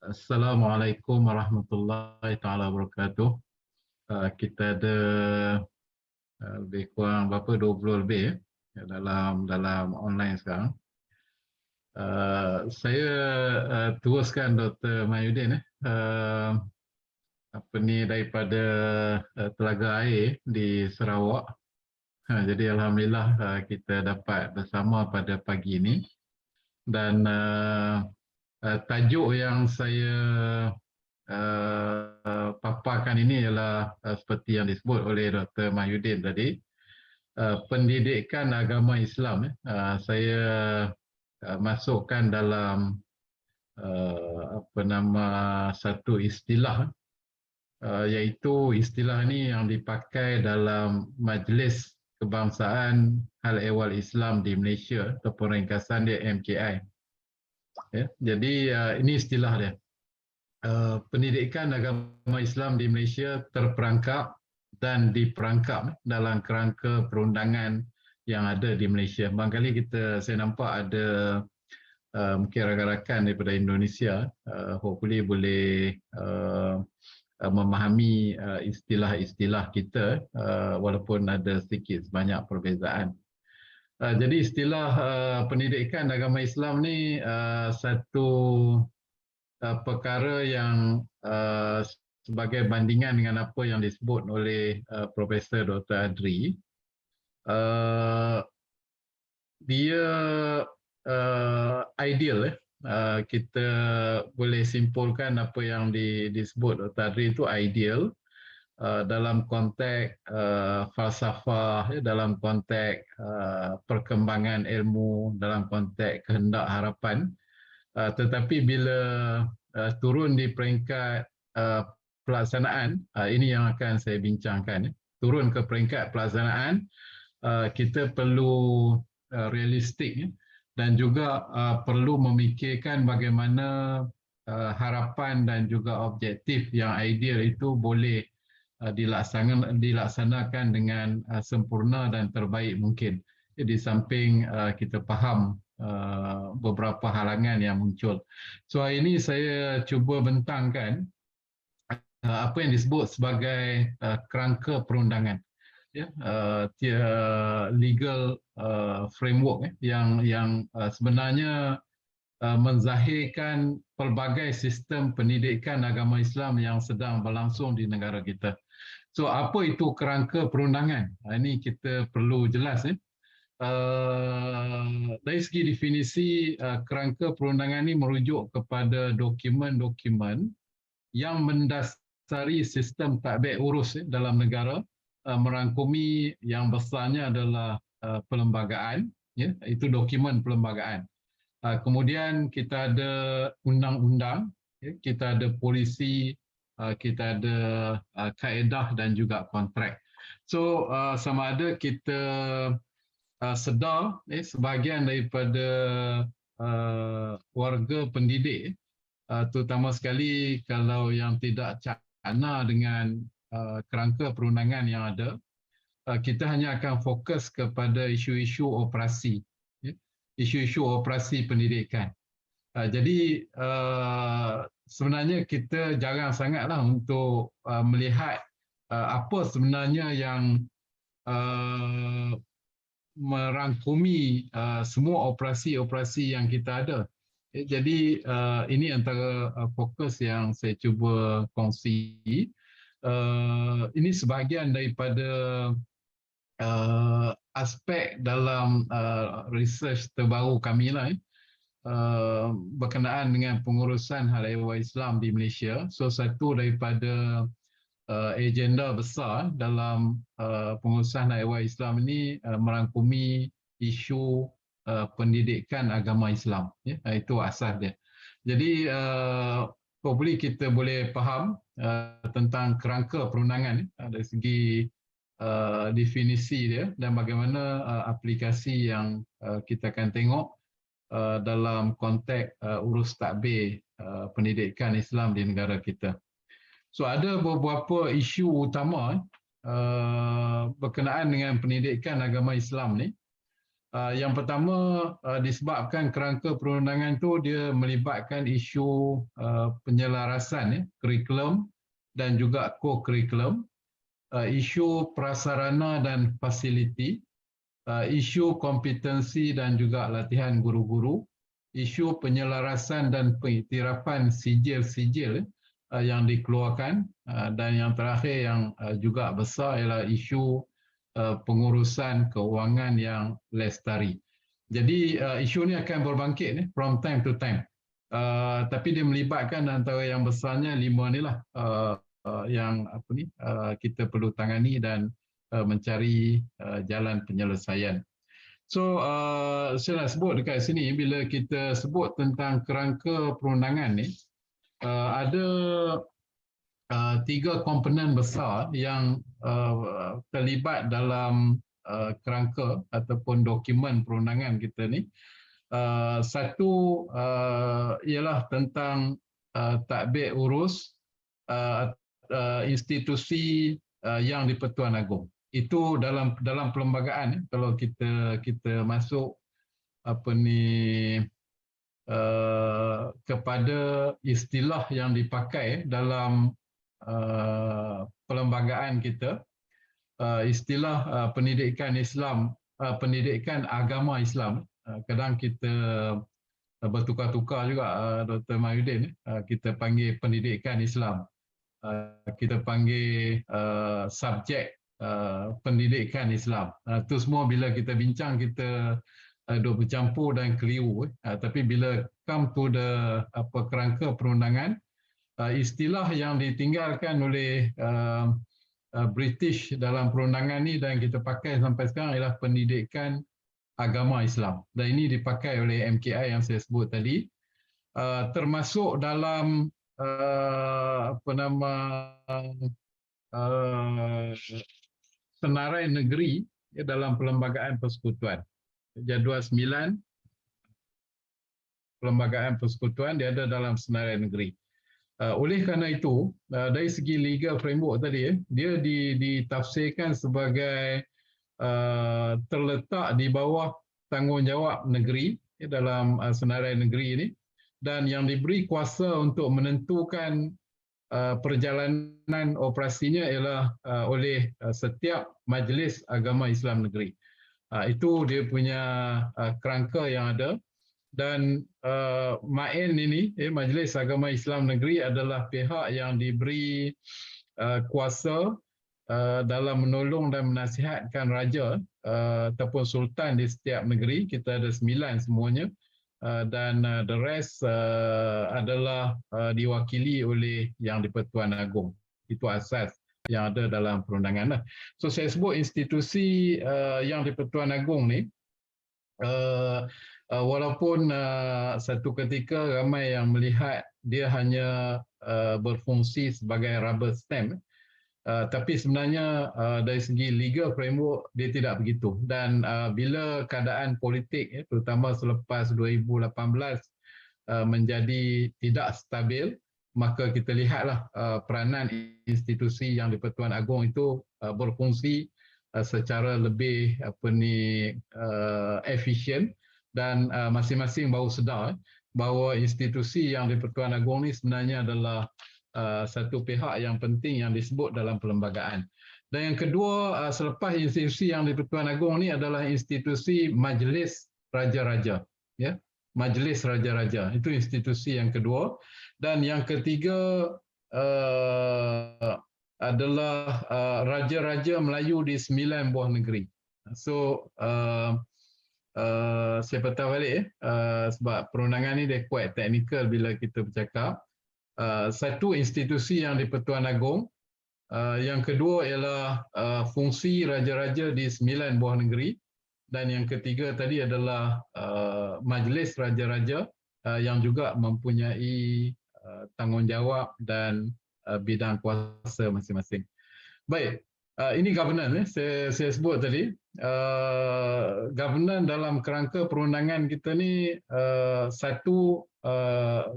Assalamualaikum warahmatullahi taala wabarakatuh. Kita ada lebih kurang berapa 20 lebih dalam online sekarang. Saya teruskan Dr. Mahyudin daripada Telaga Air di Sarawak. Jadi alhamdulillah kita dapat bersama pada pagi ini, dan tajuk yang saya paparkan ini ialah seperti yang disebut oleh Dr. Mahyudin tadi, pendidikan agama Islam. Saya masukkan dalam satu istilah, iaitu istilah ini yang dipakai dalam Majlis Kebangsaan Hal Ehwal Islam di Malaysia, ataupun ringkasan dia MKI. Jadi ini istilah dia. Pendidikan agama Islam di Malaysia terperangkap dan diperangkap dalam kerangka perundangan yang ada di Malaysia. Barangkali saya nampak ada mungkin rakan-rakan daripada Indonesia, hopefully boleh memahami istilah-istilah kita, walaupun ada sedikit sebanyak perbezaan. Jadi istilah pendidikan agama Islam ni satu perkara yang sebagai bandingan dengan apa yang disebut oleh Profesor Dr. Adri. Dia ideal, kita boleh simpulkan apa yang disebut tadi itu ideal dalam konteks falsafah, dalam konteks perkembangan ilmu, dalam konteks kehendak harapan. Tetapi bila turun di peringkat pelaksanaan, ini yang akan saya bincangkan. Turun ke peringkat pelaksanaan, kita perlu realistik, dan juga perlu memikirkan bagaimana harapan dan juga objektif yang ideal itu boleh dilaksanakan dengan sempurna dan terbaik mungkin. Di samping kita faham beberapa halangan yang muncul. So hari ini saya cuba bentangkan apa yang disebut sebagai kerangka perundangan, legal framework yang sebenarnya menzahirkan pelbagai sistem pendidikan agama Islam yang sedang berlangsung di negara kita. So apa itu kerangka perundangan? Ini kita perlu jelas. Dari segi definisi, kerangka perundangan ini merujuk kepada dokumen-dokumen yang mendasari sistem tadbir urus dalam negara, merangkumi yang besarnya adalah perlembagaan, itu dokumen perlembagaan. Kemudian kita ada undang-undang, kita ada polisi, kita ada kaedah dan juga kontrak. So sama ada kita sedar sebahagian daripada warga pendidik, terutama sekali kalau yang tidak cakna dengan kerangka perundangan yang ada, kita hanya akan fokus kepada isu-isu operasi, isu-isu operasi pendidikan. Jadi sebenarnya kita jarang sangatlah untuk melihat apa sebenarnya yang merangkumi semua operasi-operasi yang kita ada. Jadi ini antara fokus yang saya cuba kongsi. Ini sebahagian daripada aspek dalam research terbaru kami lah, berkenaan dengan pengurusan hal ehwal Islam di Malaysia. So satu daripada agenda besar dalam pengurusan hal ehwal Islam ini merangkumi isu pendidikan agama Islam. Itu asas dia. Jadi probably kita boleh faham tentang kerangka perundangan dari segi definisi dia dan bagaimana aplikasi yang kita akan tengok dalam konteks urus tadbir pendidikan Islam di negara kita. So ada beberapa isu utama berkenaan dengan pendidikan agama Islam ni. Yang pertama, disebabkan kerangka perundangan tu dia melibatkan isu penyelarasan kurikulum dan juga co-kurikulum, isu prasarana dan fasiliti, isu kompetensi dan juga latihan guru-guru, isu penyelarasan dan pengiktirafan sijil-sijil yang dikeluarkan, dan yang terakhir yang juga besar ialah isu pengurusan keuangan yang lestari. Jadi isu ni akan berbangkit from time to time. Tapi dia melibatkan antara yang besarnya 5 ni lah yang kita perlu tangani dan mencari jalan penyelesaian. So saya nak sebut dekat sini, bila kita sebut tentang kerangka perundangan ni, ada 3 komponen besar yang terlibat dalam kerangka ataupun dokumen perundangan kita ni. Satu ialah tentang tadbir urus institusi yang di-Pertuan Agong. Itu dalam perlembagaan, kalau kita masuk kepada istilah yang dipakai dalam perlembagaan kita, istilah pendidikan Islam, pendidikan agama Islam. Kadang kita bertukar-tukar juga, Dr. Mahyudin, kita panggil pendidikan Islam, kita panggil subjek pendidikan Islam. Itu semua bila kita bincang, kita duk bercampur dan keliru. Tapi bila come to the kerangka perundangan, istilah yang ditinggalkan oleh British dalam perundangan ni dan kita pakai sampai sekarang ialah pendidikan agama Islam. Dan ini dipakai oleh MKI yang saya sebut tadi, termasuk dalam senarai negeri dalam perlembagaan persekutuan. Jadual 9 perlembagaan persekutuan dia ada dalam senarai negeri. Oleh kerana itu, dari segi legal framework tadi, dia ditafsirkan sebagai terletak di bawah tanggungjawab negeri dalam senarai negeri ini, dan yang diberi kuasa untuk menentukan perjalanan operasinya ialah oleh setiap majlis agama Islam negeri. Itu dia punya kerangka yang ada. Dan MAIN ini, Majlis Agama Islam Negeri, adalah pihak yang diberi kuasa dalam menolong dan menasihatkan raja ataupun sultan di setiap negeri. Kita ada 9 semuanya, dan the rest adalah diwakili oleh yang di-Pertuan Agong. Itu asas yang ada dalam perundangan. So saya sebut institusi yang di-Pertuan Agong ni, walaupun satu ketika ramai yang melihat dia hanya berfungsi sebagai rubber stamp, tapi sebenarnya dari segi legal framework dia tidak begitu. Dan bila keadaan politik, terutama selepas 2018 menjadi tidak stabil, maka kita lihatlah peranan institusi yang di-Pertuan Agong itu berfungsi secara lebih efisien. Dan masing-masing baru sedar bahawa institusi yang di-Pertuan Agong ni sebenarnya adalah satu pihak yang penting yang disebut dalam perlembagaan. Dan yang kedua, selepas institusi yang di-Pertuan Agong ni adalah institusi Majlis Raja-Raja. Ya? Majlis Raja-Raja, itu institusi yang kedua. Dan yang ketiga adalah Raja-Raja Melayu di 9 buah negeri. So, saya patah balik sebab perundangan ni dia quite teknikal bila kita bercakap. Satu, institusi yang di-Pertuan Agong. Yang kedua ialah fungsi raja-raja di 9 buah negeri. Dan yang ketiga tadi adalah Majlis Raja-Raja yang juga mempunyai tanggungjawab dan bidang kuasa masing-masing. Baik. Ini governance saya sebut tadi. Governance dalam kerangka perundangan kita ni, satu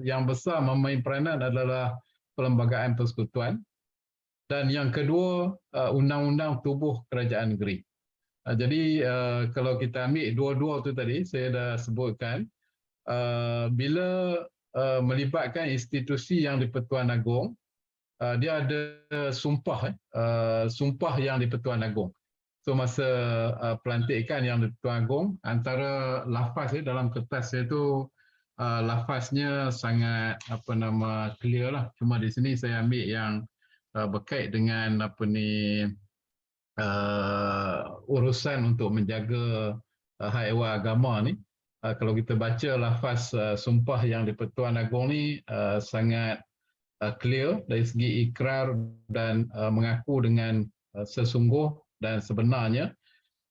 yang besar memain peranan adalah Perlembagaan Persekutuan. dan yang kedua undang-undang tubuh kerajaan negeri. Jadi kalau kita ambil dua-dua tu tadi saya dah sebutkan, bila melibatkan institusi yang di-Pertuan Agong, dia ada sumpah sumpah yang di-Pertuan Agong. So masa pelantikan yang di-Pertuan Agong, antara lafaz dalam kertas saya tu lafaznya sangat clear lah. Cuma di sini saya ambil yang berkait dengan urusan untuk menjaga hak ehwal agama ni. Kalau kita baca lafaz sumpah yang di-Pertuan Agong ni sangat clear dari segi ikrar dan mengaku dengan sesungguh dan sebenarnya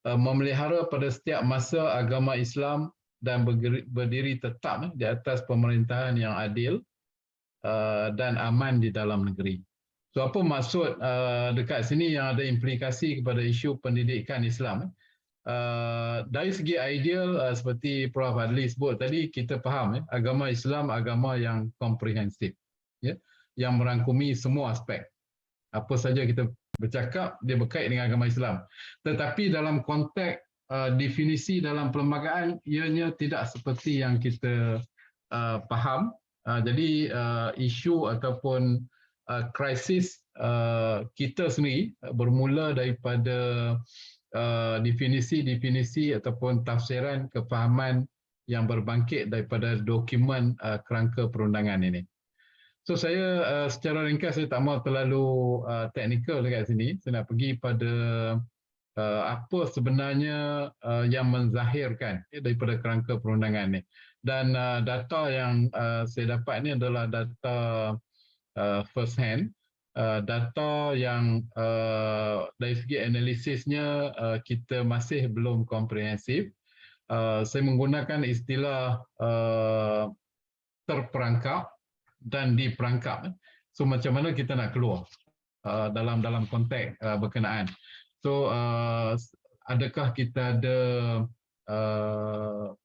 memelihara pada setiap masa agama Islam dan berdiri tetap di atas pemerintahan yang adil dan aman di dalam negeri. So apa maksud dekat sini yang ada implikasi kepada isu pendidikan Islam? Dari segi ideal seperti Prof. Adli sebut tadi, kita faham agama Islam agama yang komprehensif, yang merangkumi semua aspek. Apa saja kita bercakap dia berkait dengan agama Islam. Tetapi dalam konteks definisi dalam perlembagaan ianya tidak seperti yang kita faham. Jadi isu ataupun krisis kita sendiri bermula daripada definisi-definisi ataupun tafsiran kefahaman yang berbangkit daripada dokumen kerangka perundangan ini. So saya secara ringkas saya tak mahu terlalu teknikal dekat sini. Saya nak pergi pada apa sebenarnya yang menzahirkan daripada kerangka perundangan ini. Dan data yang saya dapat ini adalah data first hand. Data yang dari segi analisisnya kita masih belum komprehensif. Saya menggunakan istilah terperangkap dan diperangkap. So macam mana kita nak keluar dalam konteks berkenaan. So adakah kita ada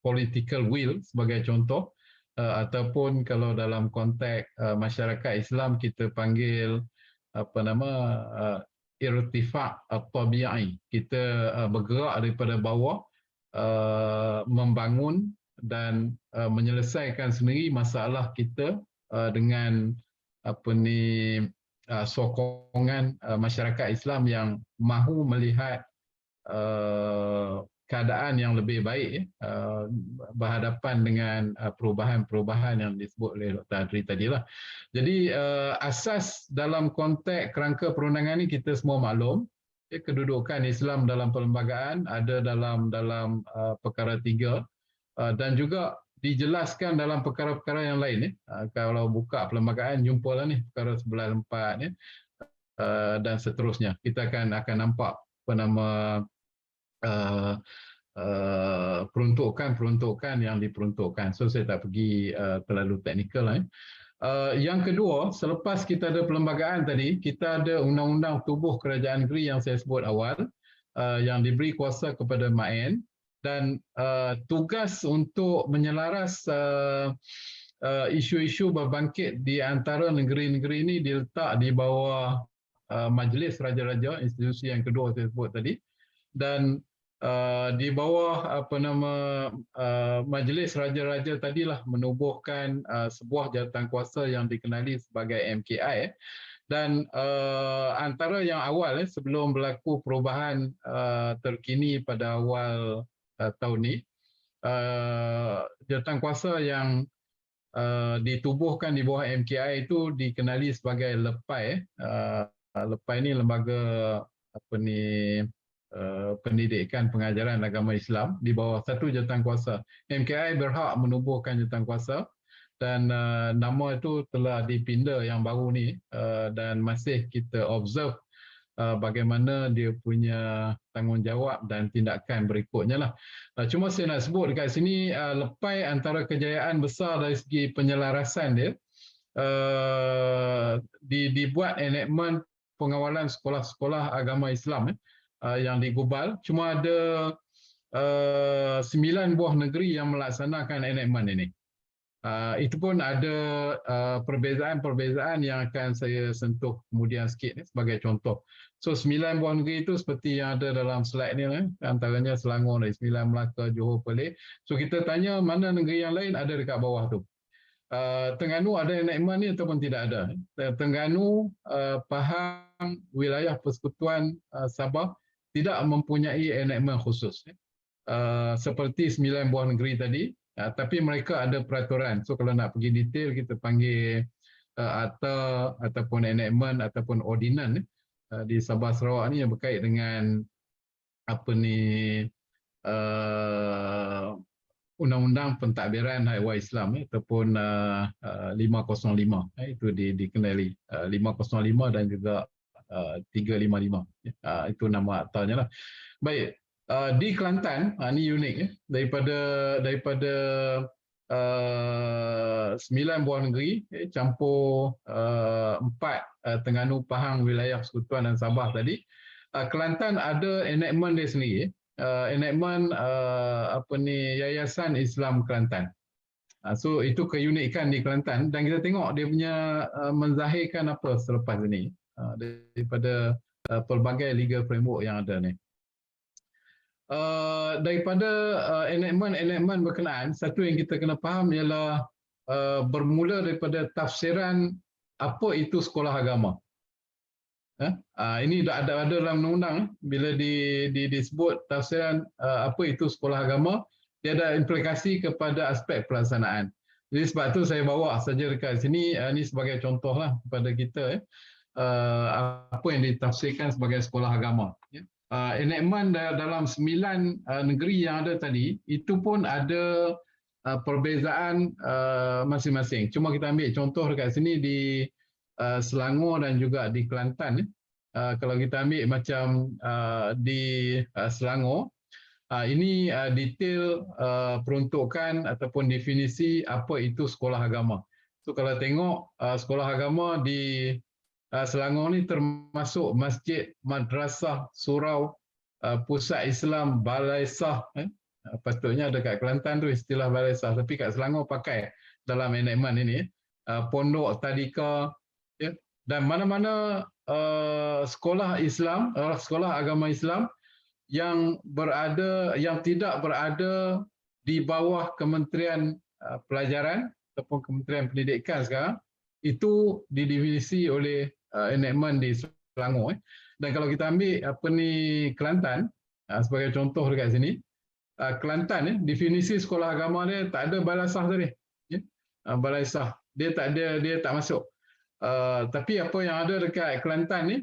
political will sebagai contoh, ataupun kalau dalam konteks masyarakat Islam kita panggil irtifak tabi'i. Kita bergerak daripada bawah, membangun dan menyelesaikan sendiri masalah kita dengan sokongan masyarakat Islam yang mahu melihat keadaan yang lebih baik berhadapan dengan perubahan-perubahan yang disebut oleh Dr. Adri tadilah. Jadi asas dalam konteks kerangka perundangan ini kita semua maklum, kedudukan Islam dalam perlembagaan ada dalam perkara 3 dan juga dijelaskan dalam perkara-perkara yang lain. Kalau buka perlembagaan jumpalah ni perkara 11.4 dan seterusnya. Kita akan nampak peruntukan yang diperuntukkan. So saya tak pergi terlalu teknikal. Yang kedua, selepas kita ada perlembagaan tadi, kita ada undang-undang tubuh kerajaan negeri yang saya sebut awal, yang diberi kuasa kepada MAN, dan tugas untuk menyelaras isu-isu berbangkit di antara negeri-negeri ini diletak di bawah Majlis Raja-Raja, institusi yang kedua saya sebut tadi, dan di bawah Majlis Raja-Raja tadilah menubuhkan sebuah jawatan kuasa yang dikenali sebagai MKI. Dan antara yang awal sebelum berlaku perubahan terkini pada awal tahun ini, jawatan kuasa yang ditubuhkan di bawah MKI itu dikenali sebagai LEPAI. LEPAI ini lembaga pendidikan pengajaran agama Islam di bawah satu jawatan kuasa. MKI berhak menubuhkan jawatan kuasa dan nama itu telah dipinda yang baru ni, dan masih kita observe bagaimana dia punya tanggungjawab dan tindakan berikutnya lah. Cuma saya nak sebut dekat sini, LEPAI antara kejayaan besar dari segi penyelarasan dia, dibuat enactment pengawalan sekolah-sekolah agama Islam yang digubal. Cuma ada 9 buah negeri yang melaksanakan enactment ini. Itu pun ada perbezaan-perbezaan yang akan saya sentuh kemudian sikit sebagai contoh. So 9 buah negeri itu seperti yang ada dalam slide ni, antaranya Selangor, Sembilan, Melaka, Johor, Perlis. So kita tanya mana negeri yang lain, ada dekat bawah tu. Terengganu ada enactment ni ataupun tidak ada. Terengganu, Pahang, wilayah Persekutuan Sabah tidak mempunyai enactment khusus. Seperti 9 buah negeri tadi, tapi mereka ada peraturan. So kalau nak pergi detail, kita panggil akta ataupun enactment ataupun ordinan di Sabah Sarawak ni yang berkait dengan apa ni Undang-Undang Pentadbiran Hak Islam ataupun 505 itu dikenali 505 dan juga 355 itu nama aktanya lah. Baik, di Kelantan ni unik daripada 9 buah negeri campur 4 Terengganu, Pahang, wilayah Persekutuan dan Sabah tadi. Kelantan ada enactment dia sendiri, enactment Yayasan Islam Kelantan. So itu keunikan di Kelantan dan kita tengok dia punya menzahirkan apa selepas ini daripada pelbagai legal framework yang ada ni. Daripada enactment berkenaan, satu yang kita kena faham ialah bermula daripada tafsiran apa itu sekolah agama. Ini dah ada dalam undang-undang. Bila disebut tafsiran apa itu sekolah agama, dia ada implikasi kepada aspek pelaksanaan. Jadi sebab tu saya bawa saja dekat sini, ini sebagai contoh lah kepada kita apa yang ditafsirkan sebagai sekolah agama. Enactment dalam 9 negeri yang ada tadi, itu pun ada perbezaan masing-masing. Cuma kita ambil contoh dekat sini di Selangor dan juga di Kelantan. Kalau kita ambil macam di Selangor, ini detail peruntukan ataupun definisi apa itu sekolah agama. So kalau tengok sekolah agama di Selangor ni termasuk masjid, madrasah, surau, pusat Islam, balaisah. Patutnya dekat Kelantan tu istilah balaisah, tapi kat Selangor pakai dalam enactment ini. Pondok tadika, dan mana-mana sekolah Islam, sekolah agama Islam yang tidak berada di bawah Kementerian Pelajaran ataupun Kementerian Pendidikan sekarang, itu didefinisi oleh enactment di Selangor. Dan kalau kita ambil Kelantan sebagai contoh dekat sini, Kelantan definisi sekolah agama dia tak ada balaisah tadi. Balaisah dia tak masuk. Tapi apa yang ada dekat Kelantan ni,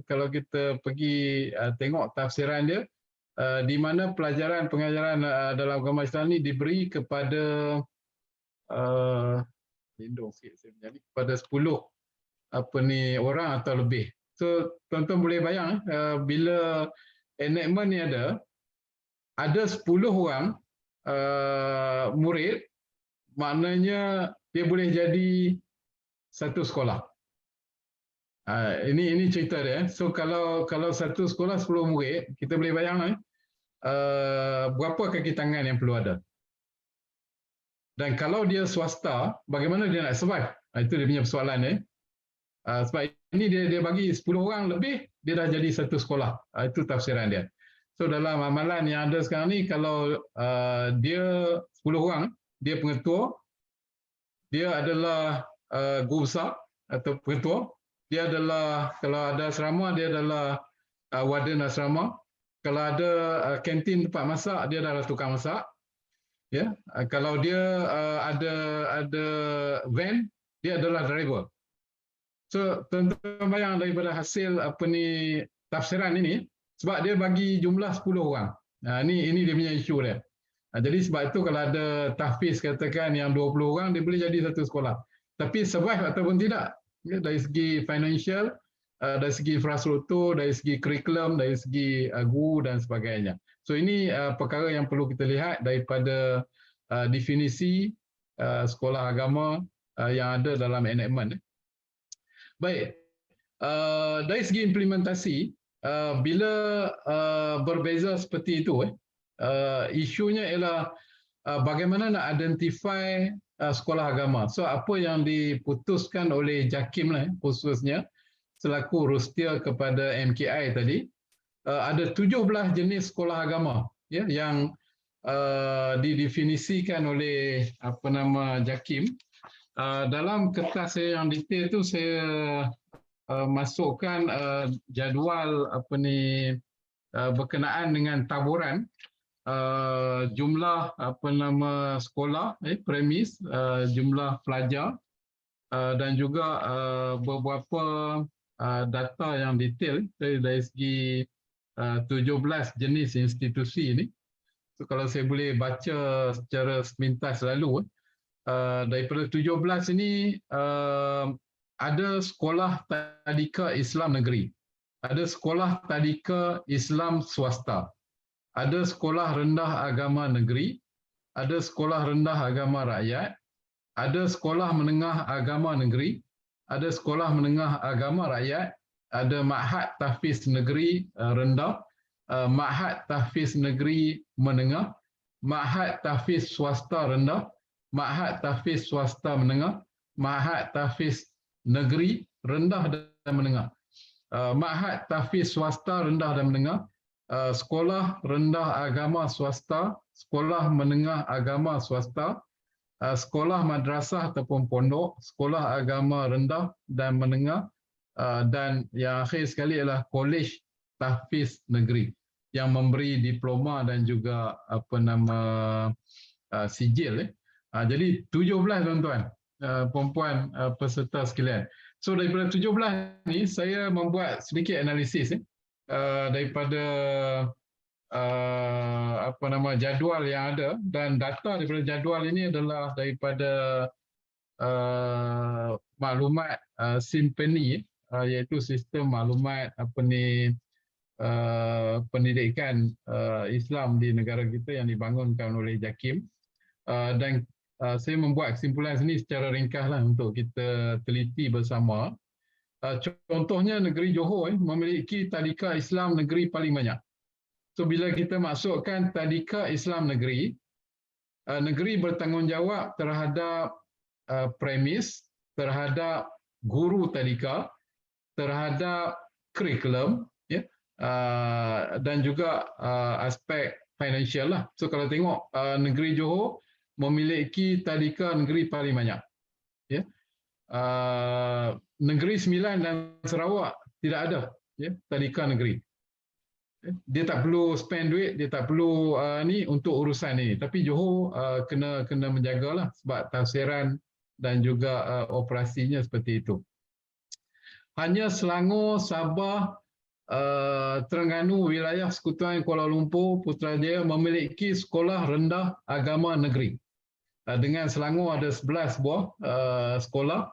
kalau kita pergi tengok tafsiran dia, di mana pengajaran dalam agama Islam ni diberi kepada kepada 10 orang atau lebih. So tuan-tuan boleh bayang bila enactment ni ada 10 orang murid, maknanya dia boleh jadi satu sekolah. Ini cerita dia. So kalau satu sekolah 10 murid, kita boleh bayang berapa kaki tangan yang perlu ada. Dan kalau dia swasta, bagaimana dia nak survive? Itu dia punya persoalan. Sebab ini dia bagi 10 orang lebih, dia dah jadi satu sekolah. Itu tafsiran dia. So dalam amalan yang ada sekarang ni, kalau dia 10 orang, dia pengetua, dia adalah guru besar atau pengetua, dia adalah, kalau ada asrama, dia adalah warden asrama. Kalau ada kantin tempat masak, dia adalah tukang masak. Kalau dia ada van, dia adalah driver. So tuan-tuan bayang daripada hasil tafsiran ini, sebab dia bagi jumlah 10 orang. Ini dia punya isu dia. Jadi sebab itu kalau ada tahfiz katakan yang 20 orang, dia boleh jadi satu sekolah. Tapi survive ataupun tidak, dari segi financial, dari segi infrastruktur, dari segi kurikulum, dari segi guru dan sebagainya. So ini perkara yang perlu kita lihat daripada definisi sekolah agama yang ada dalam enactment. Baik, dari segi implementasi, bila berbeza seperti itu, isunya ialah bagaimana nak identify sekolah agama. So apa yang diputuskan oleh JAKIM lah, khususnya selaku rustia kepada MKI tadi, ada 17 jenis sekolah agama ya, yang didefinisikan oleh JAKIM. Dalam kertas saya yang detail tu saya masukkan jadual berkenaan dengan taburan jumlah sekolah, premis, jumlah pelajar, dan juga beberapa data yang detail dari segi 17 jenis institusi ini. So, kalau saya boleh baca secara sepintas lalu, daripada 17 ini ada sekolah tadika Islam negeri, ada sekolah tadika Islam swasta, ada sekolah rendah agama negeri, ada sekolah rendah agama rakyat, ada sekolah menengah agama negeri, ada sekolah menengah agama rakyat, ada ma'had tahfiz negeri rendah, ma'had tahfiz negeri menengah, ma'had tahfiz swasta rendah, ma'had tahfiz swasta menengah, ma'had tahfiz negeri rendah dan menengah, ma'had tahfiz swasta rendah dan menengah, sekolah rendah agama swasta, sekolah menengah agama swasta, sekolah madrasah ataupun pondok, sekolah agama rendah dan menengah, dan yang akhir sekali adalah kolej tahfiz negeri yang memberi diploma dan juga sijil. Jadi 17 tuan-tuan, perempuan peserta sekalian. So daripada 17 ni saya membuat sedikit analisis daripada jadual yang ada, dan data daripada jadual ini adalah daripada maklumat Simpeni, iaitu sistem maklumat pendidikan Islam di negara kita yang dibangunkan oleh JAKIM, dan saya membuat kesimpulan sini secara ringkas lah untuk kita teliti bersama. Contohnya negeri Johor memiliki tadika Islam negeri paling banyak. So bila kita masukkan tadika Islam negeri, negeri bertanggungjawab terhadap premis, terhadap guru tadika, terhadap kurikulum, ya, dan juga aspek financial lah. So kalau tengok negeri Johor memiliki tadika negeri paling banyak. Ya. Negeri Sembilan dan Sarawak tidak ada tadika negeri. Dia tak perlu spend duit, dia tak perlu ni untuk urusan ini. Tapi Johor kena menjagalah sebab tafsiran dan juga operasinya seperti itu. Hanya Selangor, Sabah, Terengganu, wilayah Sekutuan Kuala Lumpur, Putrajaya memiliki sekolah rendah agama negeri. Dengan Selangor ada 11 buah sekolah,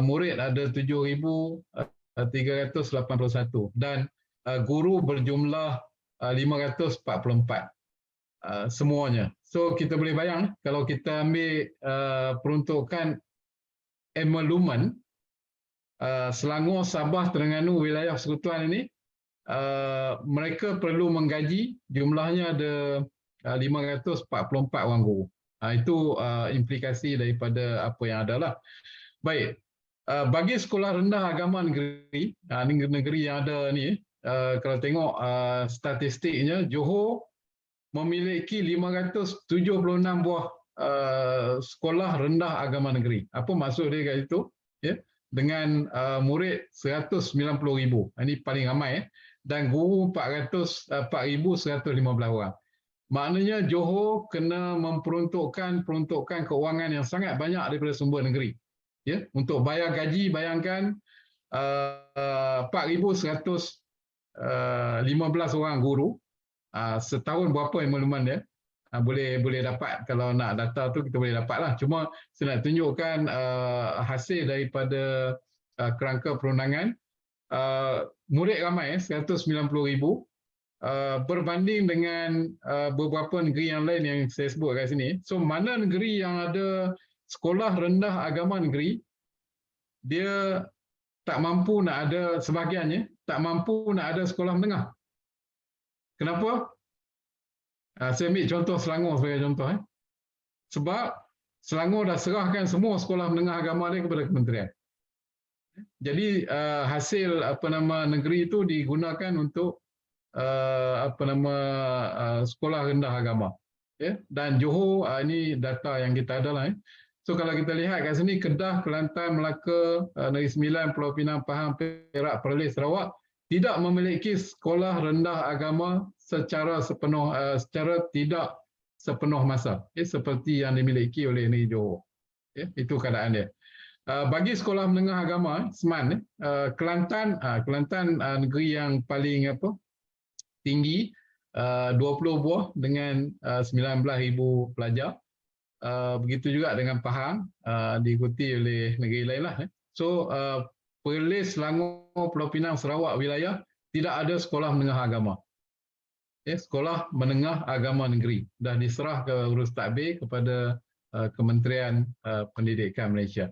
murid ada 7,381 dan guru berjumlah 544 semuanya. So kita boleh bayang kalau kita ambil peruntukan emolument Selangor, Sabah, Terengganu, wilayah Sekutuan ini, mereka perlu menggaji, jumlahnya ada 544 orang guru. Itu implikasi daripada apa yang ada lah. Baik, bagi sekolah rendah agama negeri, negeri yang ada ni, kalau tengok statistiknya, Johor memiliki 576 buah sekolah rendah agama negeri. Apa maksud dia kat situ? Ya, dengan murid 190,000. Ini paling ramai. Dan guru 4,115 orang. Maknanya Johor kena memperuntukkan keuangan yang sangat banyak daripada sumber negeri. Ya, untuk bayar gaji, bayangkan 4,115 orang guru, setahun berapa emolumen dia? Boleh dapat, kalau nak data tu kita boleh dapat lah. Cuma saya nak tunjukkan hasil daripada kerangka perundangan. Murid ramai 190,000 berbanding dengan beberapa negeri yang lain yang saya sebut kat sini. So mana negeri yang ada sekolah rendah agama negeri, dia tak mampu nak ada, sebahagiannya tak mampu nak ada sekolah menengah. Kenapa? Saya ambil contoh Selangor sebagai contoh. Sebab Selangor dah serahkan semua sekolah menengah agama ni kepada kementerian. Jadi hasil negeri itu digunakan untuk sekolah rendah agama. Ya, dan Johor ini data yang kita ada lah. So kalau kita lihat kat sini, Kedah, Kelantan, Melaka, Negeri Sembilan, Pulau Pinang, Pahang, Perak, Perlis, Sarawak tidak memiliki sekolah rendah agama secara tidak sepenuh masa, seperti yang dimiliki oleh negeri Johor. Itu keadaan dia. Bagi sekolah menengah agama, SMAN, Kelantan negeri yang paling tinggi, 20 buah dengan 19,000 pelajar. Begitu juga dengan Pahang, diikuti oleh negeri lain lah. So Perlis, Selangor, Pulau Pinang, Sarawak wilayah tidak ada sekolah menengah agama. Sekolah menengah agama negeri dah diserah ke urus tadbir kepada Kementerian Pendidikan Malaysia.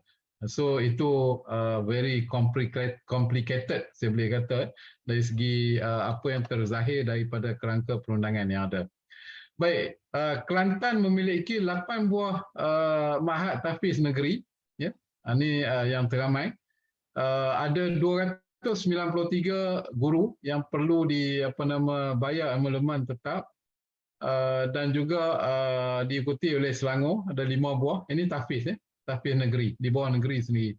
So itu very complicated saya boleh kata dari segi apa yang terzahir daripada kerangka perundangan yang ada. Baik, Kelantan memiliki 8 buah ma'had tahfiz negeri. Ya, ini yang teramai. Ada 293 guru yang perlu bayar amonemen tetap, dan juga diikuti oleh Selangor ada 5 buah. Ini tahfiz tahfiz negeri di bawah negeri sendiri.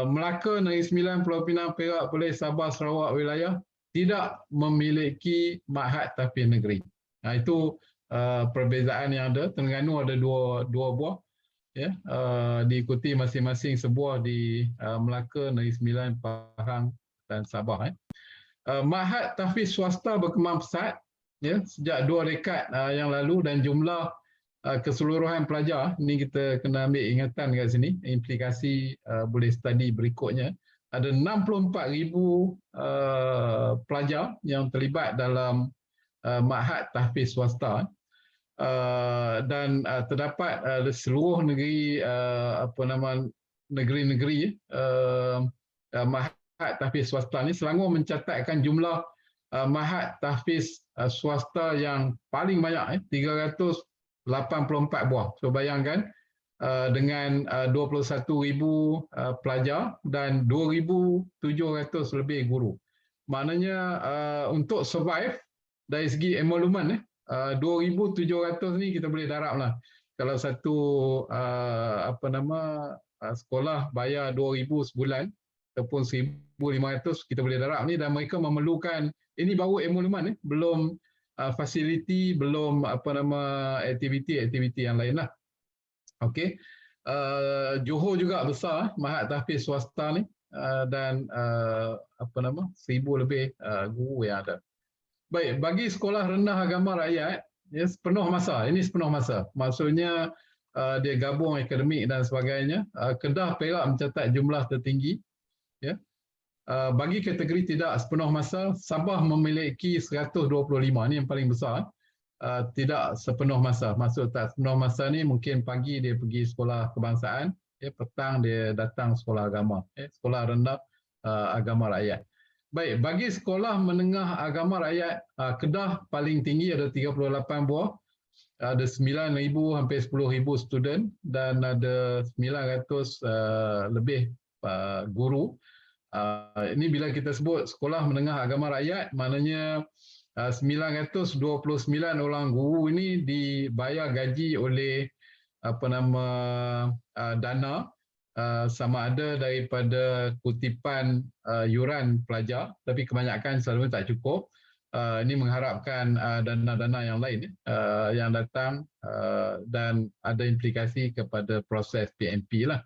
Melaka, Negeri Sembilan, Pulau Pinang, Perak, Perlis, Sabah, Sarawak wilayah tidak memiliki ma'had tahfiz negeri. Itu perbezaan yang ada. Terengganu ada dua buah, ya, diikuti masing-masing sebuah di Melaka, Negeri Sembilan, Pahang dan Sabah. Ma'had tahfiz swasta berkembang pesat, ya, sejak 2 dekad yang lalu, dan jumlah keseluruhan pelajar ni kita kena ambil ingatan kat sini, implikasi boleh study berikutnya. Ada 64,000 pelajar yang terlibat dalam ma'had tahfiz swasta, dan terdapat seluruh negeri negeri-negeri ma'had tahfiz swasta ni. Selangor mencatatkan jumlah ma'had tahfiz swasta yang paling banyak, 384 buah. So bayangkan dengan 21,000 pelajar dan 2,700 lebih guru. Maknanya untuk survive dari segi emolumen, 2,700 ni kita boleh darablah. Kalau satu sekolah bayar 2,000 sebulan ataupun 1,500, kita boleh darab ni, dan mereka memerlukan, ini baru emolumen, belum fasiliti, belum aktiviti yang lain lah. Okey. Johor juga besar ma'had tahfiz swasta ni, dan 1,000 lebih guru yang ada. Baik, bagi sekolah rendah agama rakyat, ya, sepenuh masa. Ini sepenuh masa. Maksudnya dia gabung akademik dan sebagainya. Kedah, Perak mencatat jumlah tertinggi. Ya. Bagi kategori tidak sepenuh masa, Sabah memiliki 125. Ini yang paling besar. Tidak sepenuh masa. Maksud tak sepenuh masa ni mungkin pagi dia pergi sekolah kebangsaan, ya, petang dia datang sekolah agama, sekolah rendah agama rakyat. Baik, bagi sekolah menengah agama rakyat, Kedah paling tinggi ada 38 buah. Ada 9,000 hampir 10,000 student dan ada 900 lebih guru. Ini bila kita sebut sekolah menengah agama rakyat, maknanya 929 orang guru ini dibayar gaji oleh dana, sama ada daripada kutipan yuran pelajar, tapi kebanyakan selalu tak cukup. Ini mengharapkan dana-dana yang lain yang datang, dan ada implikasi kepada proses PMP lah.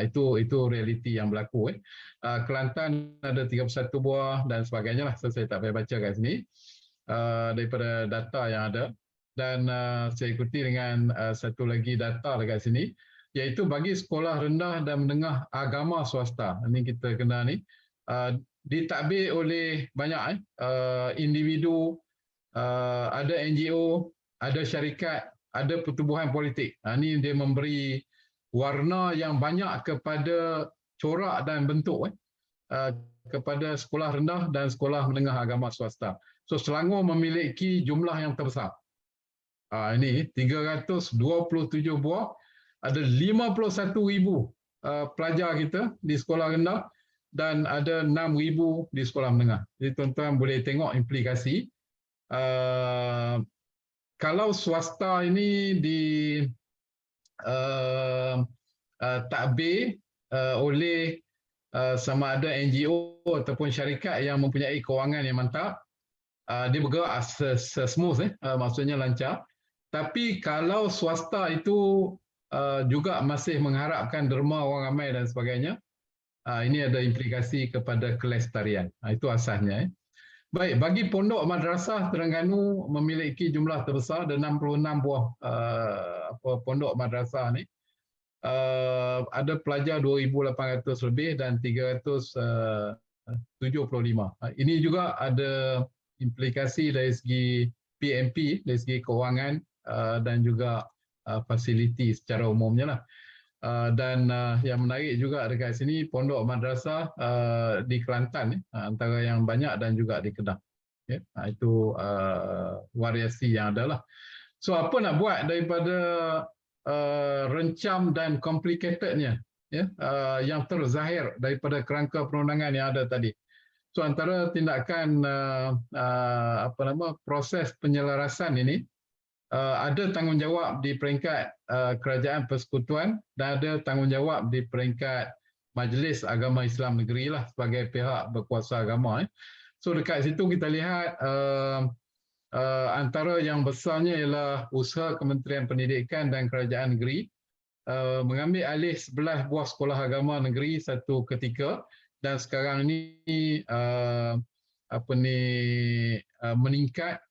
Itu realiti yang berlaku. Kelantan ada 31 buah dan sebagainya lah. So, saya tak payah baca kat sini daripada data yang ada. Dan saya ikuti dengan satu lagi data dekat sini, iaitu bagi sekolah rendah dan menengah agama swasta. Ini kita kena ni ditadbir oleh banyak individu, ada NGO, ada syarikat, ada pertubuhan politik. Ini dia memberi warna yang banyak kepada corak dan bentuk kepada sekolah rendah dan sekolah menengah agama swasta. So Selangor memiliki jumlah yang terbesar. Ini 327 buah, ada 51,000 pelajar kita di sekolah rendah dan ada 6,000 di sekolah menengah. Jadi tuan-tuan boleh tengok implikasi. Kalau swasta ini di takbir oleh sama ada NGO ataupun syarikat yang mempunyai kewangan yang mantap, dia bergerak smooth, maksudnya lancar. Tapi kalau swasta itu juga masih mengharapkan derma orang ramai dan sebagainya, ini ada implikasi kepada kelestarian. Itu asasnya. Baik, bagi pondok madrasah Terengganu memiliki jumlah terbesar, ada 66 buah pondok madrasah ni. Ada pelajar 2,800 lebih dan 375. Ini juga ada implikasi dari segi PMP, dari segi kewangan dan juga fasiliti secara umumnya lah. Dan yang menarik juga dekat sini pondok madrasah di Kelantan, antara yang banyak dan juga di Kedah. Itu variasi yang ada lah. So apa nak buat daripada rencam dan complicatednya yang terzahir daripada kerangka perundangan yang ada tadi. So antara tindakan proses penyelarasan ini, ada tanggungjawab di peringkat kerajaan persekutuan dan ada tanggungjawab di peringkat Majlis Agama Islam Negeri lah sebagai pihak berkuasa agama. So dekat situ kita lihat antara yang besarnya ialah usaha Kementerian Pendidikan dan Kerajaan Negeri mengambil alih 11 buah sekolah agama negeri satu ketika, dan sekarang ini meningkat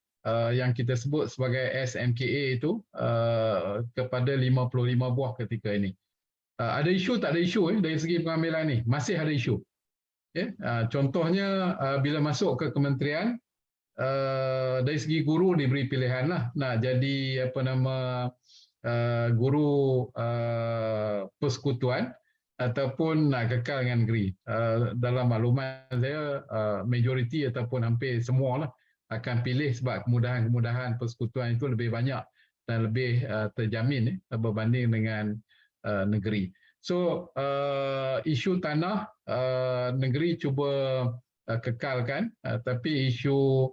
yang kita sebut sebagai SMKA itu kepada 55 buah ketika ini. Ada isu tak ada isu dari segi pengambilan ni? Masih ada isu. Contohnya bila masuk ke kementerian, dari segi guru diberi pilihan lah nak jadi guru persekutuan ataupun nak kekal dengan negeri. Dalam maklumat saya, majoriti ataupun hampir semua lah akan pilih sebab kemudahan-kemudahan persekutuan itu lebih banyak dan lebih terjamin berbanding dengan negeri. So isu tanah negeri cuba kekalkan, tapi isu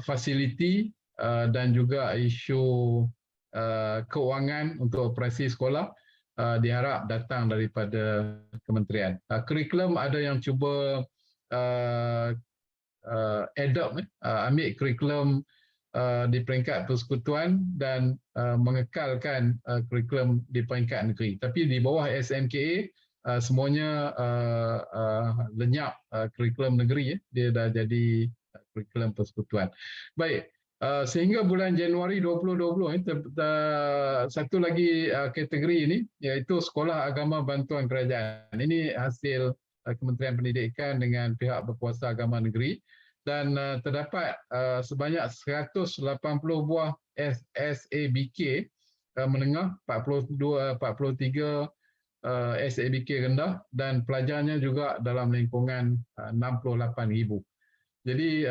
fasiliti dan juga isu keuangan untuk operasi sekolah diharap datang daripada kementerian. Kurikulum ada yang cuba ambil kurikulum di peringkat persekutuan dan mengekalkan kurikulum di peringkat negeri. Tapi di bawah SMKA semuanya lenyap kurikulum negeri, dia dah jadi kurikulum persekutuan. Baik, sehingga bulan Januari 2020 satu lagi kategori ini iaitu sekolah agama bantuan kerajaan. Ini hasil Kementerian Pendidikan dengan pihak berkuasa agama negeri, dan terdapat sebanyak 180 buah SABK menengah, 43 SABK rendah, dan pelajarnya juga dalam lingkungan 68,000. Jadi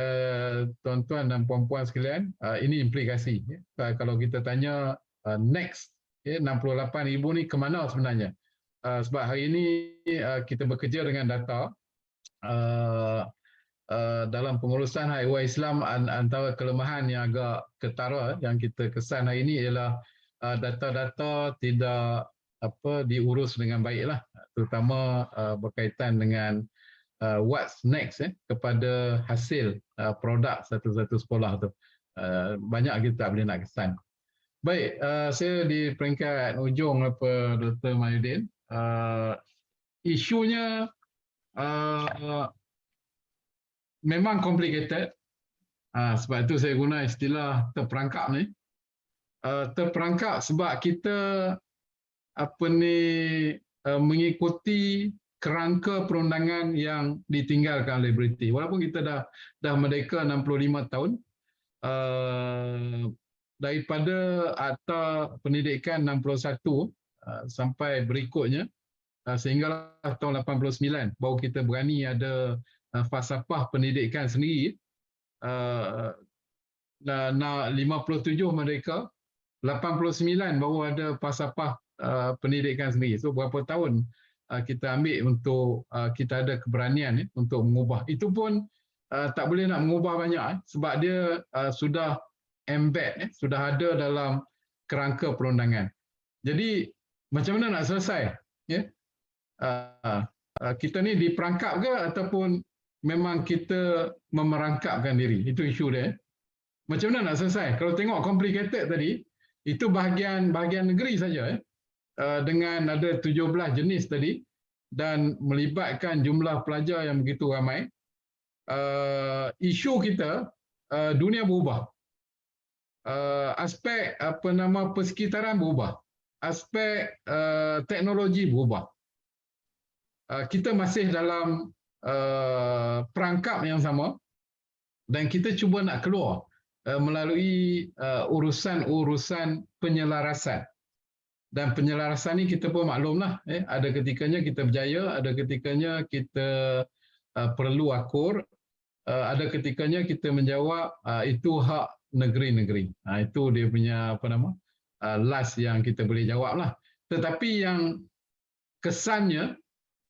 tuan-tuan dan puan-puan sekalian, ini implikasi. Kalau kita tanya next, 68,000 ni ke mana sebenarnya? Sebab hari ini kita bekerja dengan data. Dalam pengurusan hak ehwal Islam, antara kelemahan yang agak ketara yang kita kesan hari ini ialah data-data tidak diurus dengan baiklah, terutama berkaitan dengan what's next kepada hasil produk satu-satu sekolah tu. Banyak kita tak boleh nak kesan. Baik, saya di peringkat ujung Dr. Mahyudin. Isunya memang complicated. Sebab itu saya guna istilah terperangkap ni. Terperangkap sebab kita mengikuti kerangka perundangan yang ditinggalkan oleh British. Walaupun kita dah merdeka 65 tahun, daripada Akta Pendidikan 61 sampai berikutnya, sehinggalah tahun 89 baru kita berani ada falsafah pendidikan sendiri. 57 mereka, 89 baru ada falsafah pendidikan sendiri. So berapa tahun kita ambil untuk kita ada keberanian untuk mengubah. Itu pun tak boleh nak mengubah banyak sebab dia sudah embed, sudah ada dalam kerangka perundangan. Jadi macam mana nak selesai? Kita ni diperangkap ke ataupun memang kita memerangkapkan diri? Itu isu dia. Macam mana nak selesai? Kalau tengok complicated tadi, itu bahagian negeri saja dengan ada 17 jenis tadi dan melibatkan jumlah pelajar yang begitu ramai. Isu kita dunia berubah. Aspek persekitaran berubah. Aspek teknologi berubah. Kita masih dalam perangkap yang sama dan kita cuba nak keluar melalui urusan-urusan penyelarasan. Dan penyelarasan ni kita pun maklumlah, ada ketikanya kita berjaya, ada ketikanya kita perlu akur, ada ketikanya kita menjawab itu hak negeri-negeri. Itu dia punya last yang kita boleh jawablah. Tetapi yang kesannya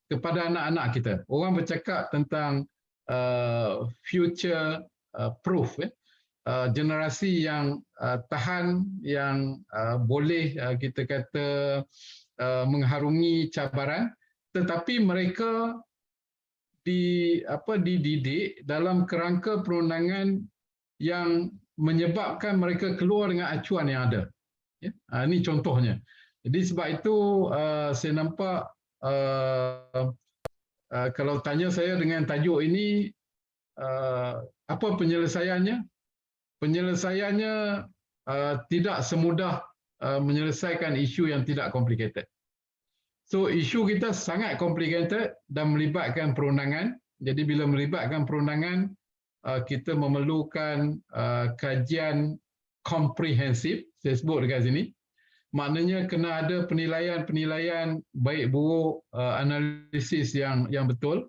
kepada anak-anak kita, orang bercakap tentang future proof, generasi yang tahan, yang boleh kita kata mengharungi cabaran, tetapi mereka dididik dalam kerangka perundangan yang menyebabkan mereka keluar dengan acuan yang ada. Ini contohnya. Jadi sebab itu saya nampak kalau tanya saya dengan tajuk ini, apa penyelesaiannya? Penyelesaiannya tidak semudah menyelesaikan isu yang tidak complicated. So isu kita sangat complicated dan melibatkan perundangan. Jadi bila melibatkan perundangan, kita memerlukan kajian komprehensif, saya sebut dekat sini. Maknanya kena ada penilaian baik buruk, analisis yang betul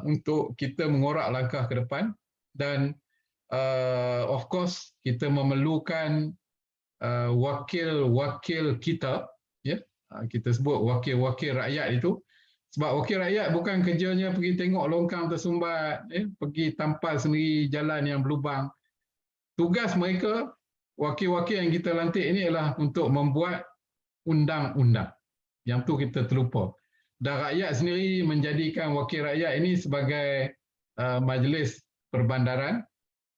untuk kita mengorak langkah ke depan. Dan of course kita memerlukan wakil-wakil kita, kita sebut wakil-wakil rakyat itu. Sebab wakil rakyat bukan kerjanya pergi tengok longkang tersumbat, pergi tampal sendiri jalan yang berlubang. Tugas mereka, wakil-wakil yang kita lantik ini adalah untuk membuat undang-undang. Yang tu kita terlupa. Dan rakyat sendiri menjadikan wakil rakyat ini sebagai majlis perbandaran.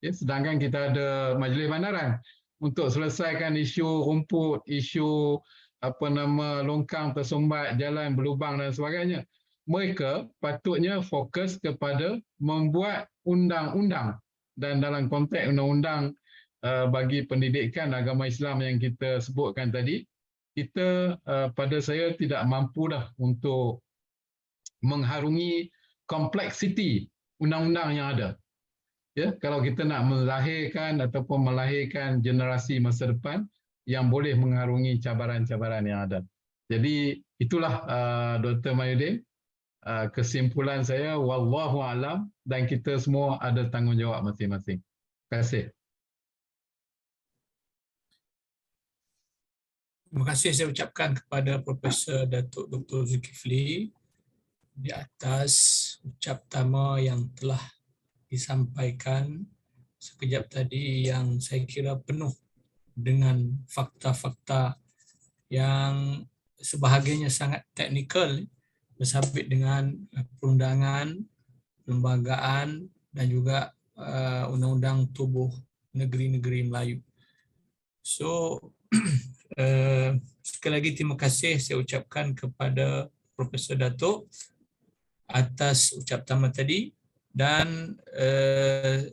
Sedangkan kita ada majlis bandaran untuk selesaikan isu rumput, isu longkang tersumbat, jalan berlubang dan sebagainya. Mereka patutnya fokus kepada membuat undang-undang. Dan dalam konteks undang-undang bagi pendidikan agama Islam yang kita sebutkan tadi, kita pada saya tidak mampu dah untuk mengharungi kompleksiti undang-undang yang ada. Kalau kita nak melahirkan ataupun melahirkan generasi masa depan yang boleh mengharungi cabaran-cabaran yang ada. Jadi itulah Dr. Mahyudin, kesimpulan saya, wallahu alam, dan kita semua ada tanggungjawab masing-masing. Terima kasih. Terima kasih saya ucapkan kepada Profesor Datuk Dr. Zulkifli di atas ucap tama yang telah disampaikan sekejap tadi, yang saya kira penuh dengan fakta-fakta yang sebahagiannya sangat teknikal, bersabit dengan perundangan, perlembagaan dan juga undang-undang tubuh negeri-negeri Melayu. So sekali lagi terima kasih saya ucapkan kepada Profesor Datuk atas ucap tama tadi. Dan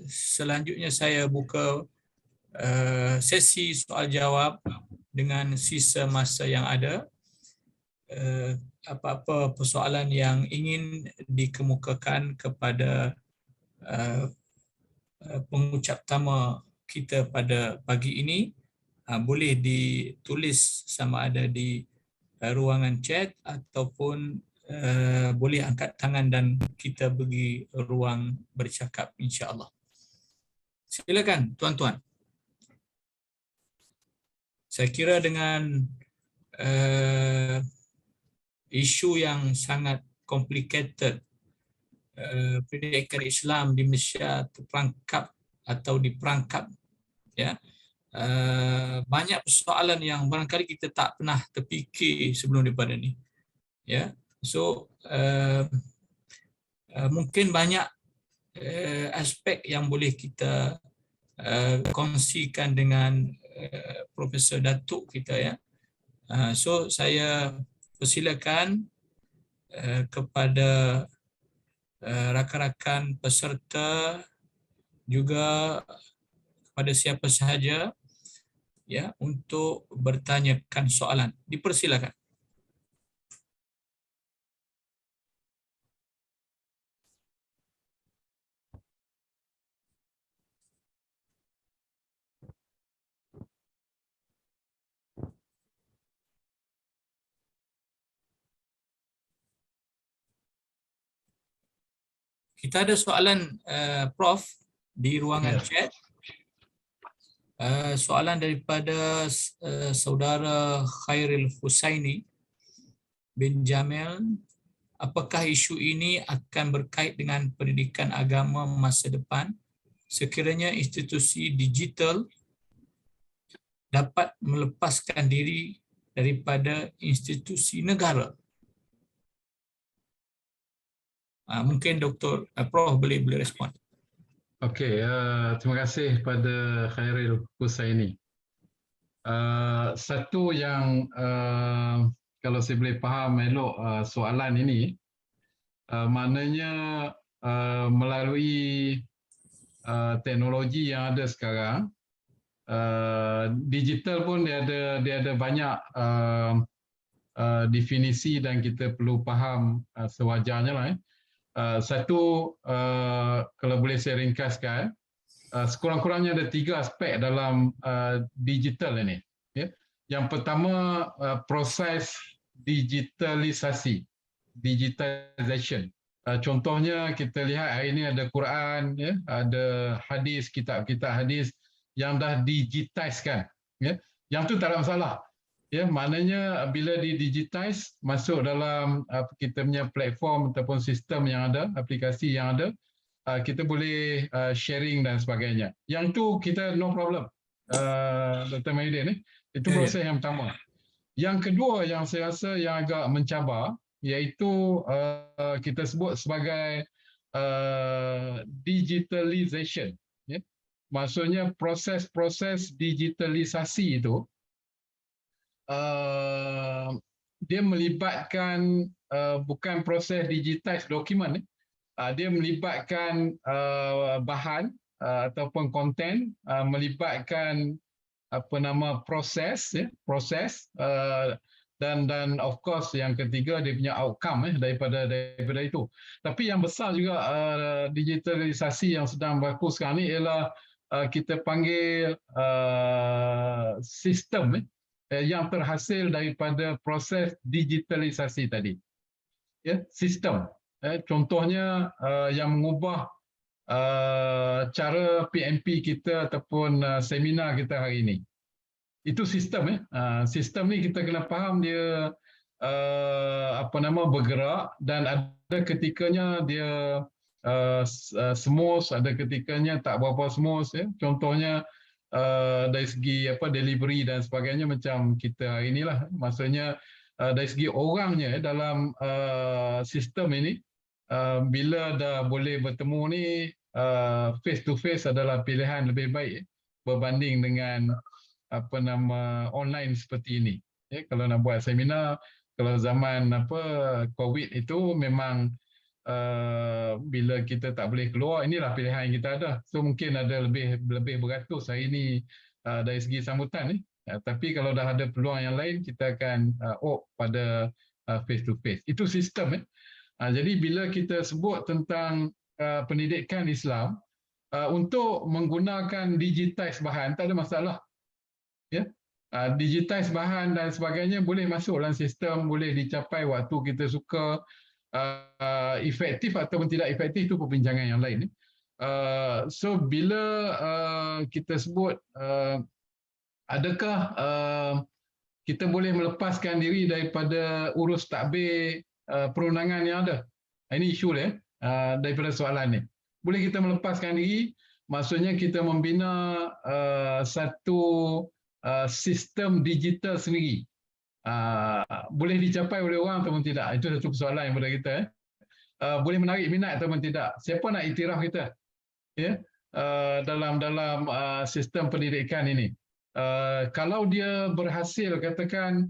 selanjutnya saya buka sesi soal jawab dengan sisa masa yang ada. Apa-apa persoalan yang ingin dikemukakan kepada pengucap tama kita pada pagi ini, boleh ditulis sama ada di ruangan chat ataupun boleh angkat tangan dan kita bagi ruang bercakap, insya-Allah. Silakan tuan-tuan. Saya kira dengan isu yang sangat complicated, pendidikan Islam di Malaysia terperangkap atau diperangkap, ya, banyak persoalan yang barangkali kita tak pernah terfikir sebelum daripada ni, ya. So mungkin banyak aspek yang boleh kita kongsikan dengan Profesor Datuk kita, ya. So saya persilakan kepada rakan-rakan peserta, juga kepada siapa sahaja, ya, untuk bertanyakan soalan. Dipersilakan. Kita ada soalan Prof di ruangan chat. Soalan daripada saudara Khairil Husaini bin Jamil. Apakah isu ini akan berkait dengan pendidikan agama masa depan sekiranya institusi digital dapat melepaskan diri daripada institusi negara? Mungkin Dr. Prof boleh respon. Okey, terima kasih pada Khairil Husaini. Satu yang kalau saya boleh faham elok soalan ini, maknanya melalui teknologi yang ada sekarang, digital pun dia ada banyak definisi dan kita perlu faham sewajarnya lah. Satu, kalau boleh saya ringkaskan, sekurang-kurangnya ada 3 aspek dalam digital ini. Ya. Yang pertama, proses digitalisasi, digitalization. Contohnya kita lihat hari ini ada Quran, ya, ada hadis, kitab-kitab hadis yang dah digitizekan. Ya. Yang tu tak ada masalah. Ya, maknanya bila di-digitize masuk dalam kita punya platform ataupun sistem yang ada, aplikasi yang ada, kita boleh sharing dan sebagainya. Yang tu kita no problem, Dr. Mahidin, itu proses yang pertama. Yang kedua yang saya rasa yang agak mencabar, iaitu kita sebut sebagai digitalization. Ya. Maksudnya proses-proses digitalisasi itu dia melibatkan bukan proses digitize dokumen, dia melibatkan bahan ataupun konten, melibatkan proses, ya, proses, dan of course yang ketiga dia punya outcome daripada itu. Tapi yang besar juga digitalisasi yang sedang berlaku sekarang ni ialah kita panggil sistem yang terhasil daripada proses digitalisasi tadi. Ya, sistem. Contohnya yang mengubah cara PMP kita ataupun seminar kita hari ini. Itu sistem. Sistem ni kita kena faham dia bergerak, dan ada ketikanya dia smooth, ada ketikanya tak berapa smooth. Ya. Contohnya dari segi delivery dan sebagainya macam kita hari inilah. Maksudnya dari segi orangnya dalam sistem ini, bila dah boleh bertemu ni, face to face adalah pilihan lebih baik berbanding dengan online seperti ini. Ya, kalau nak buat seminar, kalau zaman COVID itu memang bila kita tak boleh keluar, inilah pilihan yang kita ada. So mungkin ada lebih beratus hari ini dari segi sambutan. Tapi kalau dah ada peluang yang lain, kita akan pada face to face. Itu sistem. Jadi bila kita sebut tentang pendidikan Islam, untuk menggunakan digitize bahan, tak ada masalah. Ya. Digitize bahan dan sebagainya boleh masuk dalam sistem, boleh dicapai waktu kita suka. Efektif ataupun tidak efektif itu perbincangan yang lain. So bila kita sebut adakah kita boleh melepaskan diri daripada urus takbir perundangan yang ada? Ini isu dia daripada soalan ni. Boleh kita melepaskan diri, maksudnya kita membina satu sistem digital sendiri. Boleh dicapai oleh orang ataupun tidak? Itu satu persoalan daripada kita. Boleh menarik minat ataupun tidak? Siapa nak iktiraf kita? Ya, dalam sistem pendidikan ini. Kalau dia berhasil, katakan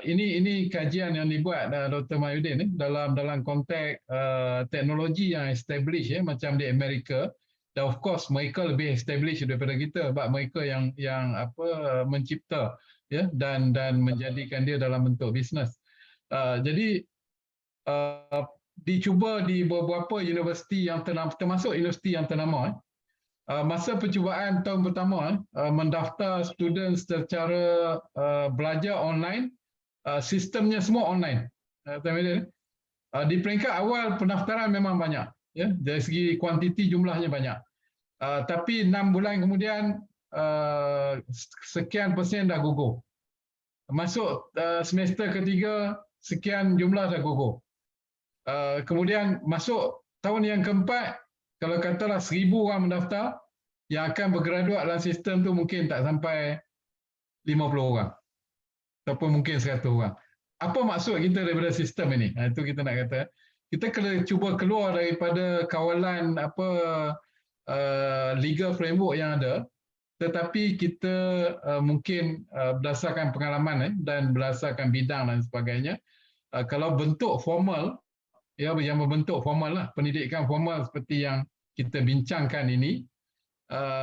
ini kajian yang dibuat Dr. Mahyudin dalam konteks teknologi yang established macam di Amerika, dan of course mereka lebih established daripada kita sebab mereka yang mencipta dan menjadikan dia dalam bentuk bisnes. Jadi dicuba di beberapa universiti yang termasuk universiti yang ternama. Masa percubaan tahun pertama, mendaftar student secara belajar online, sistemnya semua online. Di peringkat awal pendaftaran memang banyak, dari segi kuantiti jumlahnya banyak. Tapi 6 bulan kemudian sekian persen dah gugur. Masuk semester ketiga, sekian jumlah dah gugur. Kemudian masuk tahun yang keempat, kalau katalah 1,000 orang mendaftar, yang akan bergraduat dalam sistem tu mungkin tak sampai 50 orang. Ataupun mungkin 100 orang. Apa maksud kita daripada sistem ini? Itu kita nak kata. Kita kena cuba keluar daripada kawalan legal framework yang ada, tetapi kita mungkin berdasarkan pengalaman dan berdasarkan bidang dan sebagainya, kalau bentuk formal, yang berbentuk formal lah, pendidikan formal seperti yang kita bincangkan ini,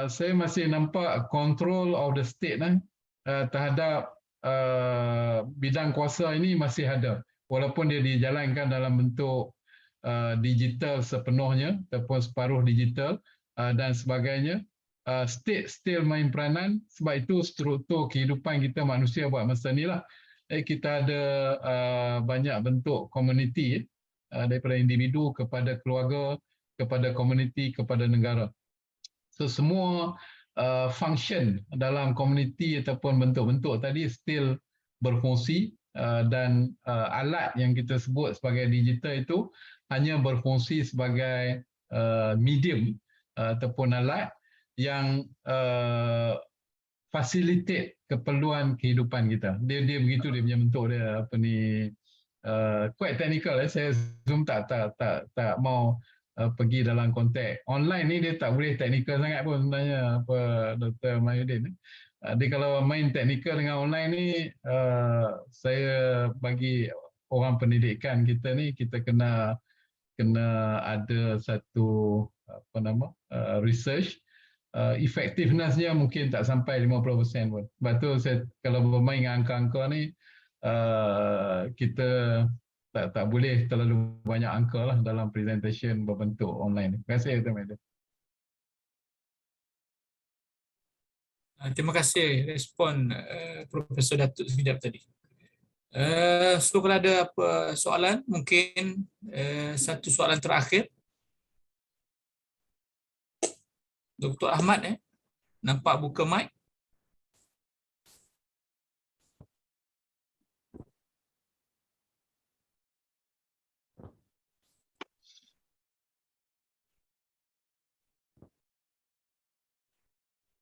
saya masih nampak control of the state terhadap bidang kuasa ini masih ada, walaupun dia dijalankan dalam bentuk digital sepenuhnya ataupun separuh digital dan sebagainya. State still main peranan, sebab itu struktur kehidupan kita manusia buat masa ni lah. Kita ada banyak bentuk komuniti, daripada individu kepada keluarga, kepada komuniti, kepada negara. So semua function dalam komuniti ataupun bentuk-bentuk tadi still berfungsi, dan alat yang kita sebut sebagai digital itu hanya berfungsi sebagai medium ataupun alat yang facilitate keperluan kehidupan kita. Dia begitu dia punya bentuk dia, quite technical. Saya zoom tak mau pergi dalam konteks online ni, dia tak boleh teknikal sangat pun sebenarnya Dr. Mahyudin. Dia kalau main teknikal dengan online ni, saya bagi orang pendidikan kita ni, kita kena ada satu research, effectiveness-nya mungkin tak sampai 50% pun. Sebab tu saya kalau bermain dengan angka-angka ni, kita tak boleh terlalu banyak angka lah dalam presentation berbentuk online. Terima kasih Dr. Mahyudin. Terima kasih respon Profesor Datuk sekejap tadi. So kalau ada apa soalan, mungkin satu soalan terakhir. Dr. Ahmad nampak buka mic.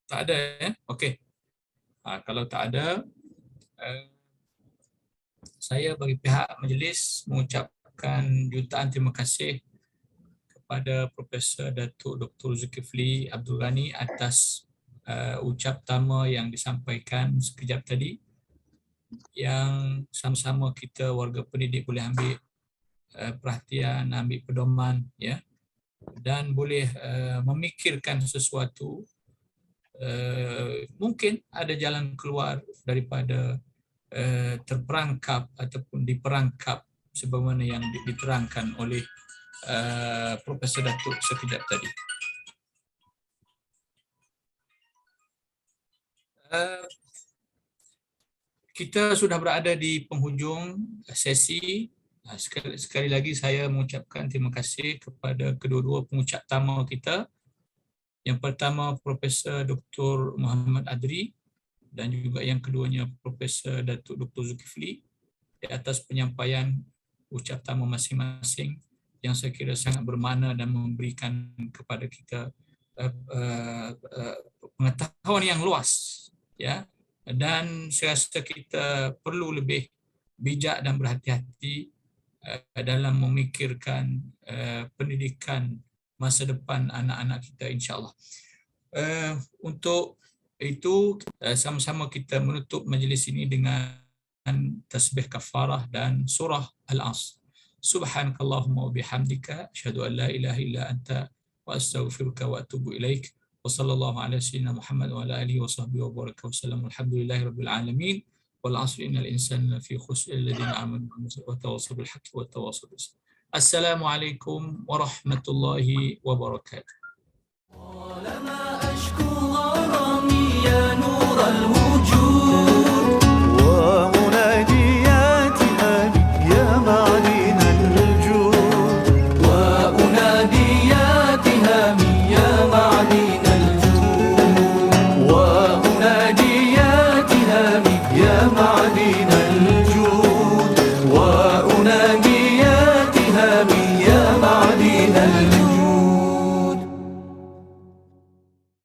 Tak ada Okey. Kalau tak ada, saya bagi pihak majlis mengucapkan jutaan terima kasih kepada Profesor Datuk Dr. Zulkifli Abdul Ghani atas ucap tama yang disampaikan sekejap tadi, yang sama-sama kita warga pendidik boleh ambil perhatian, ambil pedoman, dan boleh memikirkan sesuatu. Mungkin ada jalan keluar daripada terperangkap ataupun diperangkap sebagaimana yang diterangkan oleh Profesor Datuk sekejap tadi. Kita sudah berada di penghujung sesi. Sekali lagi saya mengucapkan terima kasih kepada kedua-dua pengucap tamu kita. Yang pertama Profesor Dr. Muhammad Adri dan juga yang keduanya Profesor Datuk Dr. Zulkifli di atas penyampaian ucap tamu masing-masing yang saya kira sangat bermakna dan memberikan kepada kita pengetahuan yang luas, ya. Dan saya rasa kita perlu lebih bijak dan berhati-hati dalam memikirkan pendidikan masa depan anak-anak kita, insya-Allah. Untuk itu sama-sama kita menutup majlis ini dengan tasbih kafarah dan surah Al-Asr. Subhanakallahumma wa bihamdika asyhadu an la ilaha illa anta wa astaghfiruka wa atubu ilaik. Wa sallallahu ala sayyidina Muhammad wa ala alihi wa sahbihi wa baraka wa sallam. Alhamdulillahirabbil alamin. Wal 'asri innal insana lafi khusr illa alladziina aamanu wa tawassaw bil haqqi wa tawassaw bis sabr. Assalamualaikum warahmatullahi wabarakatuh. طالما أشكو غرامي يا نور الهدى